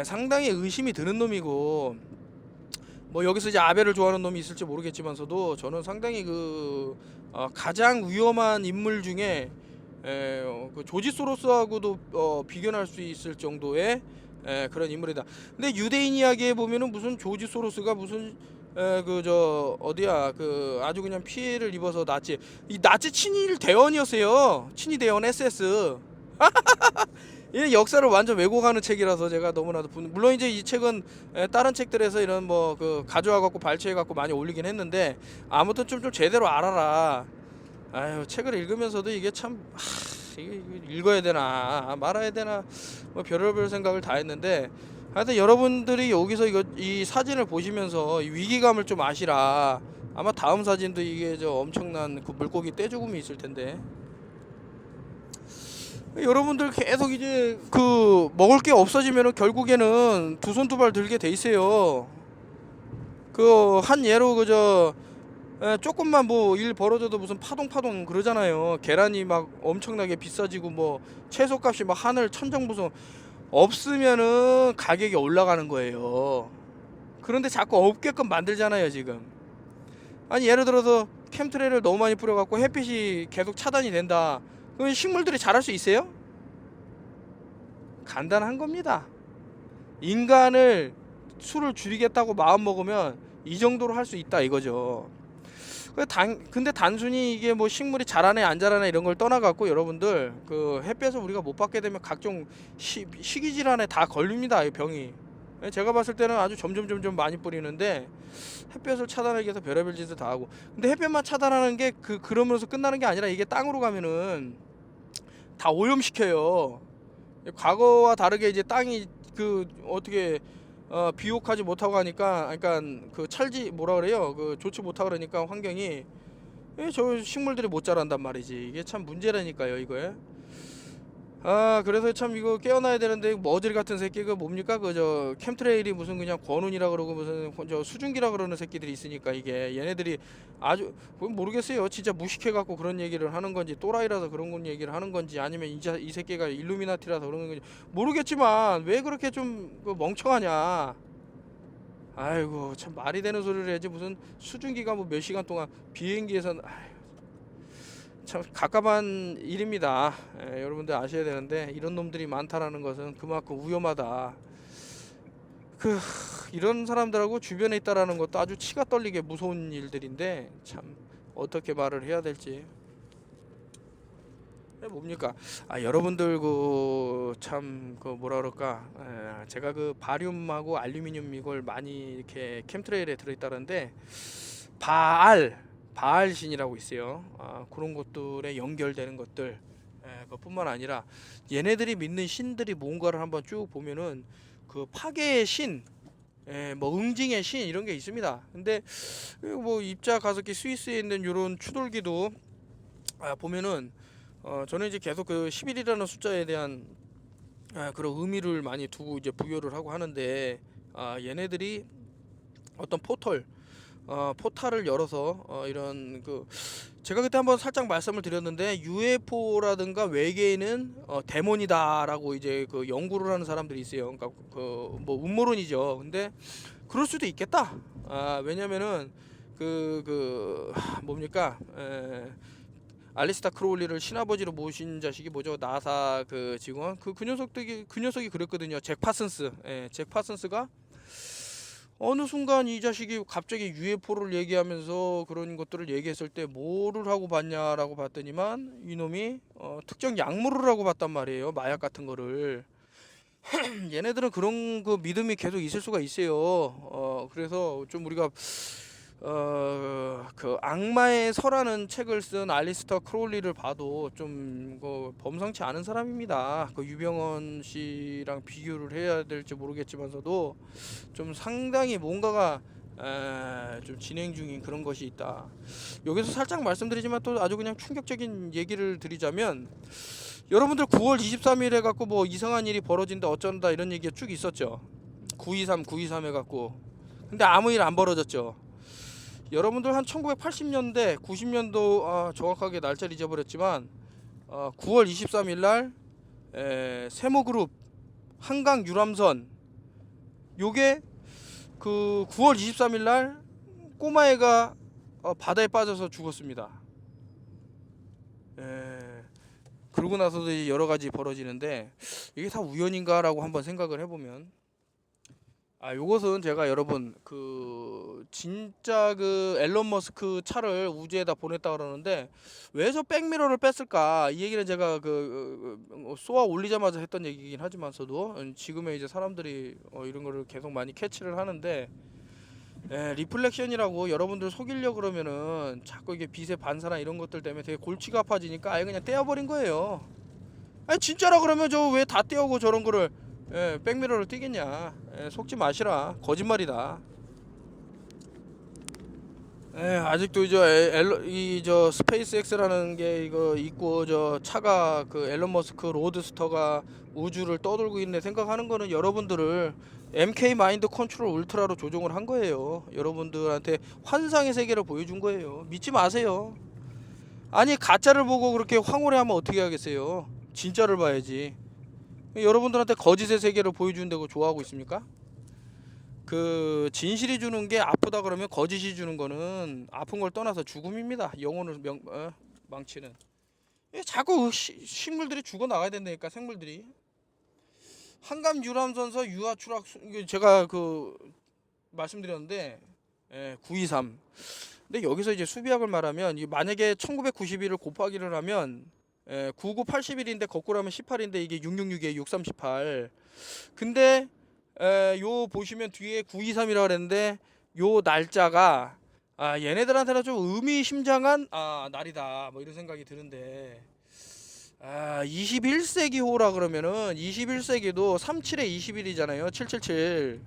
상당히 의심이 드는 놈이고, 뭐 여기서 이제 아베를 좋아하는 놈이 있을지 모르겠지만서도 저는 상당히 가장 위험한 인물 중에 그 조지 소로스하고도 비견할 수 있을 정도의 그런 인물이다. 근데 유대인 이야기에 보면은 무슨 조지 소로스가 무슨 어디야 그 아주 그냥 피해를 입어서 이 나치 친일 대원이었어요. 친일 대원 SS. 이 역사를 완전 왜곡하는 책이라서 제가 너무나도 물론 이제 이 책은 다른 책들에서 이런 뭐 그 가져와 갖고 발췌해 갖고 많이 올리긴 했는데, 아무튼 좀 제대로 알아라. 아유, 책을 읽으면서도 이게 참 이게 읽어야 되나 말아야 되나 뭐 별의별 생각을 다 했는데, 하여튼 여러분들이 여기서 이 사진을 보시면서 이 위기감을 좀 아시라. 아마 다음 사진도 이게 저 엄청난 그 물고기 떼죽음이 있을 텐데, 여러분들 계속 이제 그 먹을 게 없어지면은 결국에는 두 손 두 발 들게 돼 있어요. 그 한 예로 조금만 뭐 일 벌어져도 무슨 파동 그러잖아요. 계란이 막 엄청나게 비싸지고 뭐 채소값이 막 하늘 천정부송. 없으면은 가격이 올라가는 거예요. 그런데 자꾸 없게끔 만들잖아요 지금. 아니 예를 들어서 캠트레일을 너무 많이 뿌려갖고 햇빛이 계속 차단이 된다. 그럼 식물들이 자랄 수 있어요? 간단한 겁니다. 인간을 수를 줄이겠다고 마음 먹으면 이 정도로 할 수 있다 이거죠. 근데 단순히 이게 뭐 식물이 자라네 안 자라네 이런 걸 떠나갖고, 여러분들 그 햇볕을 우리가 못 받게 되면 각종 식이 질환에 다 걸립니다 이 병이. 제가 봤을 때는 아주 점점 많이 뿌리는데, 햇볕을 차단하기 위해서 별의별 짓을 다 하고. 근데 햇볕만 차단하는 게 그러면서 끝나는 게 아니라, 이게 땅으로 가면은 다 오염시켜요. 과거와 다르게 이제 땅이 어떻게 비옥하지 못하고 하니까, 그러니까 그 찰지 뭐라 그래요, 좋지 못하고 그러니까 환경이, 저 식물들이 못 자란단 말이지. 이게 참 문제라니까요 이거에. 그래서 참 이거 깨어나야 되는데, 머저리 같은 새끼가 뭡니까 캠트레일이 무슨 그냥 권운이라 그러고 무슨 수증기라 그러는 새끼들이 있으니까, 이게 얘네들이 아주 모르겠어요. 진짜 무식해 갖고 그런 얘기를 하는 건지, 또라이라서 그런 건 얘기를 하는 건지, 아니면 이 새끼가 일루미나티라서 그러는 건지 모르겠지만, 왜 그렇게 좀 멍청하냐. 아이고 참 말이 되는 소리를 해야지. 무슨 수증기가 뭐 몇 시간 동안 비행기에선, 참 갑갑한 일입니다. 여러분들 아셔야 되는데, 이런 놈들이 많다라는 것은 그만큼 위험하다. 이런 사람들하고 주변에 있다라는 것도 아주 치가 떨리게 무서운 일들인데, 참 어떻게 말을 해야 될지. 뭡니까? 여러분들 뭐라 그럴까? 제가 바륨하고 알루미늄 이걸 많이 이렇게 캠트레일에 들어있다는데, 바알 신이라고 있어요. 그런 것들에 연결되는 것들. 그뿐만 아니라 얘네들이 믿는 신들이 뭔가를 한번 쭉 보면은 그 파괴의 신, 뭐 응징의 신 이런 게 있습니다. 근데 뭐 입자 가속기 스위스에 있는 이런 추돌기도 보면은 저는 이제 계속 11이라는 숫자에 대한 그런 의미를 많이 두고 이제 부여를 하고 하는데, 얘네들이 어떤 포탈을 열어서 이런 제가 그때 한번 살짝 말씀을 드렸는데, UFO라든가 외계인은 데몬이다라고 이제 연구를 하는 사람들이 있어요. 그러니까 뭐 음모론이죠. 근데 그럴 수도 있겠다. 왜냐면은 뭡니까? 알리스타 크로울리를 신아버지로 모신 자식이 뭐죠? 나사 직원 그 녀석이 그랬거든요. 잭 파슨스. 잭 파슨스가 어느 순간 이 자식이 갑자기 UFO를 얘기하면서 그런 것들을 얘기했을 때 뭐를 하고 봤냐라고 봤더니만, 이놈이 특정 약물을 하고 봤단 말이에요. 마약 같은 거를. 얘네들은 그런 믿음이 계속 있을 수가 있어요. 그래서 좀 우리가 악마의 서라는 책을 쓴 알리스터 크로울리를 봐도 좀 범상치 않은 사람입니다. 유병헌 씨랑 비교를 해야 될지 모르겠지만서도 좀 상당히 뭔가가 좀 진행 중인 그런 것이 있다. 여기서 살짝 말씀드리지만 또 아주 그냥 충격적인 얘기를 드리자면, 여러분들 9월 23일 해갖고 뭐 이상한 일이 벌어진다 어쩐다 이런 얘기가 쭉 있었죠. 923 해갖고. 근데 아무 일 안 벌어졌죠. 여러분들 한 1980년대 90년도 정확하게 날짜를 잊어버렸지만 9월 23일 날 세모그룹 한강 유람선, 요게 그 9월 23일 날 꼬마애가 바다에 빠져서 죽었습니다. 그러고 나서도 이제 여러 가지 벌어지는데, 이게 다 우연인가라고 한번 생각을 해보면, 요것은 제가 여러분 진짜 앨런 머스크 차를 우주에다 보냈다 그러는데, 왜 저 백미러를 뺐을까, 이 얘기는 제가 쏘아 올리자마자 했던 얘기긴 하지만서도 지금의 이제 사람들이 이런 거를 계속 많이 캐치를 하는데, 리플렉션이라고 여러분들 속이려 그러면은 자꾸 이게 빛의 반사나 이런 것들 때문에 되게 골치가 아파지니까 아예 그냥 떼어버린 거예요. 진짜라 그러면 저 왜 다 떼어고 저런 거를 백미러를 띄겠냐. 속지 마시라. 거짓말이다. 아직도 저 스페이스X라는 게 이거 있고, 저 차가 앨런 머스크 로드스터가 우주를 떠돌고 있네 생각하는 거는 여러분들을 MK 마인드 컨트롤 울트라로 조종을 한 거예요. 여러분들한테 환상의 세계를 보여준 거예요. 믿지 마세요. 아니, 가짜를 보고 그렇게 황홀해하면 어떻게 하겠어요. 진짜를 봐야지. 여러분들한테 거짓의 세계를 보여준다고 좋아하고 있습니까? 진실이 주는 게 아프다 그러면 거짓이 주는 거는 아픈 걸 떠나서 죽음입니다. 영혼을 망치는. 자꾸 식물들이 죽어 나가야 된다니까, 생물들이. 한강 유람선서 유아 추락, 제가 말씀드렸는데 923. 근데 여기서 이제 수비학을 말하면, 만약에 1991을 곱하기를 하면 99 81인데 거꾸로 하면 18인데 이게 666이에요. 6318. 근데 요 보시면 뒤에 923이라고 그랬는데, 요 날짜가 얘네들한테는 좀 의미심장한 날이다, 뭐 이런 생각이 드는데, 21세기호라 그러면은 21세기도 37에 21이잖아요. 777.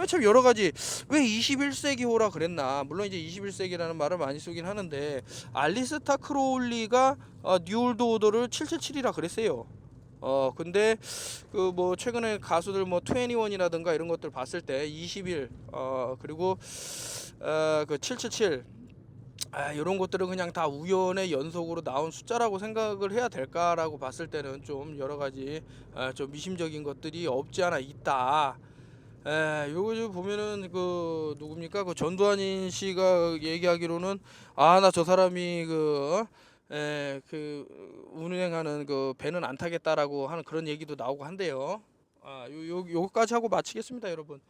참 여러가지 왜 21세기호라 그랬나. 물론 이제 21세기라는 말을 많이 쓰긴 하는데, 알리스타 크로울리가 뉴올드 오더를 777이라 그랬어요. 근데 뭐 최근에 가수들 뭐 21이라든가 이런 것들 봤을 때 21 그리고 777 이런 것들은 그냥 다 우연의 연속으로 나온 숫자라고 생각을 해야 될까라고 봤을 때는 좀 여러 가지 좀 미심적인 것들이 없지 않아 있다. 요거 보면은 누굽니까, 전두환인 씨가 얘기하기로는 나 저 사람이 운행하는 배는 안 타겠다라고 하는 그런 얘기도 나오고 한대요. 요거까지 하고 마치겠습니다, 여러분.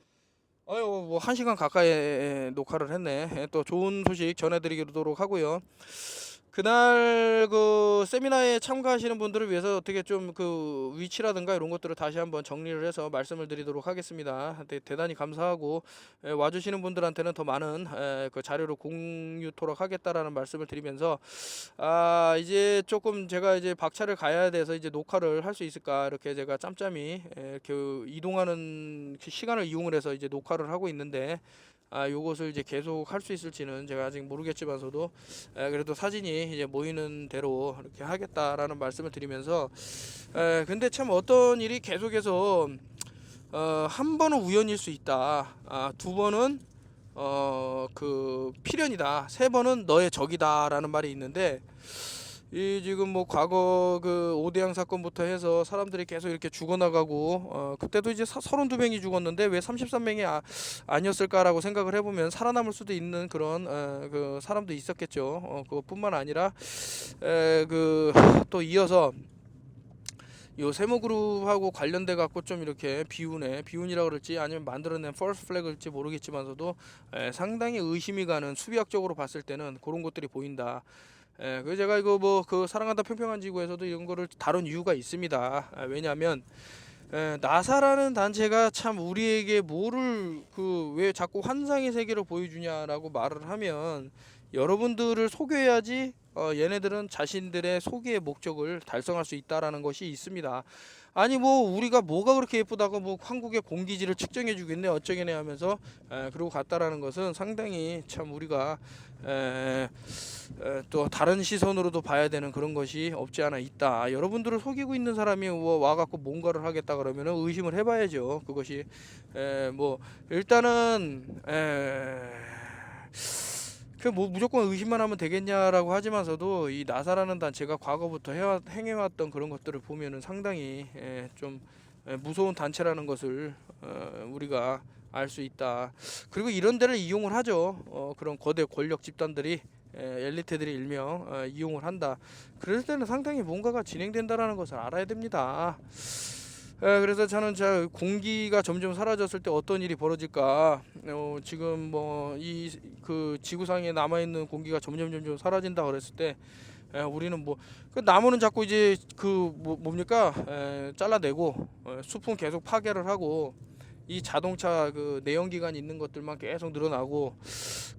뭐 1시간 가까이 녹화를 했네. 또 좋은 소식 전해드리도록 하고요. 그날 세미나에 참가하시는 분들을 위해서 어떻게 좀 위치라든가 이런 것들을 다시 한번 정리를 해서 말씀을 드리도록 하겠습니다. 대단히 감사하고, 와주시는 분들한테는 더 많은 자료를 공유토록 하겠다라는 말씀을 드리면서, 이제 조금 제가 이제 박차를 가야 돼서 이제 녹화를 할 수 있을까, 이렇게 제가 짬짬이 이동하는 시간을 이용을 해서 이제 녹화를 하고 있는데, 요것을 이제 계속 할 수 있을지는 제가 아직 모르겠지만서도 그래도 사진이 이제 모이는 대로 이렇게 하겠다라는 말씀을 드리면서, 근데 참 어떤 일이 계속해서 한 번은 우연일 수 있다, 두 번은 필연이다, 세 번은 너의 적이다라는 말이 있는데, 지금 뭐 과거 오대양 사건부터 해서 사람들이 계속 이렇게 죽어나가고, 그때도 이제 32명이 죽었는데 왜 33명이 아니었을까라고 생각을 해보면 살아남을 수도 있는 그런 사람도 있었겠죠. 그것뿐만 아니라 또 이어서 요 세모그룹하고 관련돼 갖고 좀 이렇게 비운이라고 그럴지 아니면 만들어낸 펄스 플래그일지 모르겠지만서도 상당히 의심이 가는, 수비학적으로 봤을 때는 그런 것들이 보인다. 제가 이거 사랑한다 평평한 지구에서도 이런 거를 다룬 이유가 있습니다. 왜냐하면 나사라는 단체가 참 우리에게 뭐를 왜 자꾸 환상의 세계를 보여주냐라고 말을 하면, 여러분들을 속여야지 얘네들은 자신들의 소기의 목적을 달성할 수 있다라는 것이 있습니다. 아니 뭐 우리가 뭐가 그렇게 예쁘다고 뭐 한국의 공기질을 측정해 주겠네 어쩌겠네 하면서 그러고 갔다라는 것은 상당히 참 우리가 또 다른 시선으로도 봐야 되는 그런 것이 없지 않아 있다. 여러분들을 속이고 있는 사람이 와갖고 뭔가를 하겠다 그러면 의심을 해봐야죠. 그것이 뭐 일단은 그 뭐 무조건 의심만 하면 되겠냐라고 하지만서도 이 나사라는 단체가 과거부터 행해왔던 그런 것들을 보면은 상당히 좀 무서운 단체라는 것을 우리가 알 수 있다. 그리고 이런 데를 이용을 하죠. 그런 거대 권력 집단들이 엘리트들이 일명 이용을 한다. 그럴 때는 상당히 뭔가가 진행된다라는 것을 알아야 됩니다. 그래서 저는 공기가 점점 사라졌을 때 어떤 일이 벌어질까? 지금 뭐 이 그 지구상에 남아 있는 공기가 점점 사라진다 그랬을 때 우리는 뭐 그 나무는 자꾸 이제 그 뭡니까? 잘라내고 숲은 계속 파괴를 하고 이 자동차 그 내연기관 있는 것들만 계속 늘어나고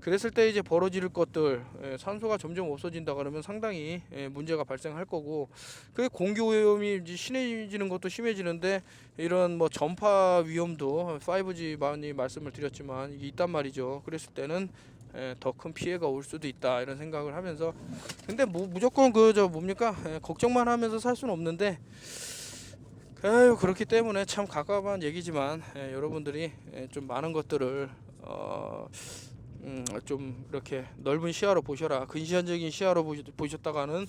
그랬을 때 이제 벌어질 것들 산소가 점점 없어진다 그러면 상당히 문제가 발생할 거고 그 공기 오염이 이제 심해지는 것도 심해지는데 이런 뭐 전파 위험도 5G 많이 말씀을 드렸지만 이게 있단 말이죠. 그랬을 때는 더 큰 피해가 올 수도 있다 이런 생각을 하면서 근데 뭐 무조건 그 뭡니까 걱정만 하면서 살 수는 없는데 그렇기 때문에 참 가까운 얘기지만 여러분들이 좀 많은 것들을 좀 이렇게 넓은 시야로 보셔라. 근시안적인 시야로 보셨다가는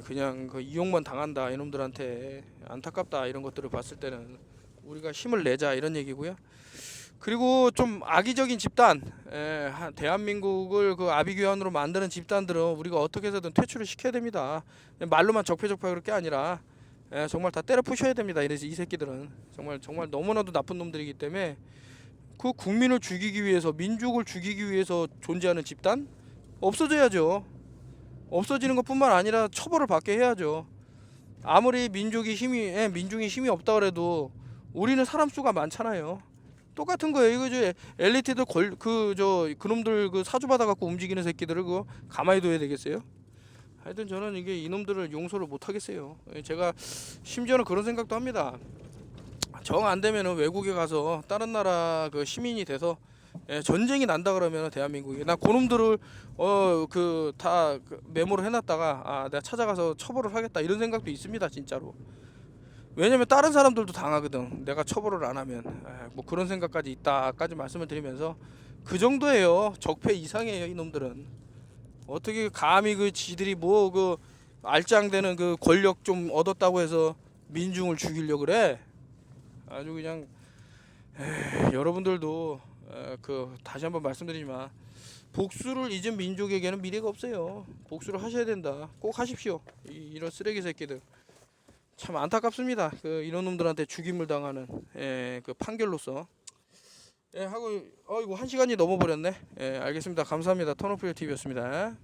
그냥 그 이용만 당한다. 이놈들한테 안타깝다. 이런 것들을 봤을 때는 우리가 힘을 내자 이런 얘기고요. 그리고 좀 악의적인 집단, 대한민국을 그 아비규환으로 만드는 집단들은 우리가 어떻게 해서든 퇴출을 시켜야 됩니다. 말로만 적폐적폐 그럴 게 아니라 정말 다 때려 부셔야 됩니다. 이래서 이 새끼들은 정말 너무나도 나쁜 놈들이기 때문에 그 국민을 죽이기 위해서 민족을 죽이기 위해서 존재하는 집단 없어져야죠. 없어지는 것뿐만 아니라 처벌을 받게 해야죠. 아무리 민중이 힘이 없다 그래도 우리는 사람 수가 많잖아요. 똑같은 거예요. 이거 엘리트들 그놈들 그 사주 받아 갖고 움직이는 새끼들을 그거 가만히 둬야 되겠어요? 하여튼 저는 이게 이놈들을 용서를 못 하겠어요. 제가 심지어는 그런 생각도 합니다. 정 안 되면은 외국에 가서 다른 나라 그 시민이 돼서 전쟁이 난다 그러면 대한민국에 나 그놈들을 그 다 메모를 해놨다가 내가 찾아가서 처벌을 하겠다 이런 생각도 있습니다 진짜로. 왜냐면 다른 사람들도 당하거든 내가 처벌을 안 하면. 뭐 그런 생각까지 있다까지 말씀을 드리면서 그 정도예요. 적폐 이상이에요 이놈들은. 어떻게 감히 그 지들이 뭐 그 알짱되는 그 권력 좀 얻었다고 해서 민중을 죽이려 그래. 아주 그냥 여러분들도 그 다시 한번 말씀드리지만 복수를 잊은 민족에게는 미래가 없어요. 복수를 하셔야 된다. 꼭 하십시오. 이런 쓰레기 새끼들 참 안타깝습니다. 그 이런 놈들한테 죽임을 당하는 그 판결로서 하고 이거 1시간이 넘어버렸네. 알겠습니다. 감사합니다. 턴오프유 TV였습니다.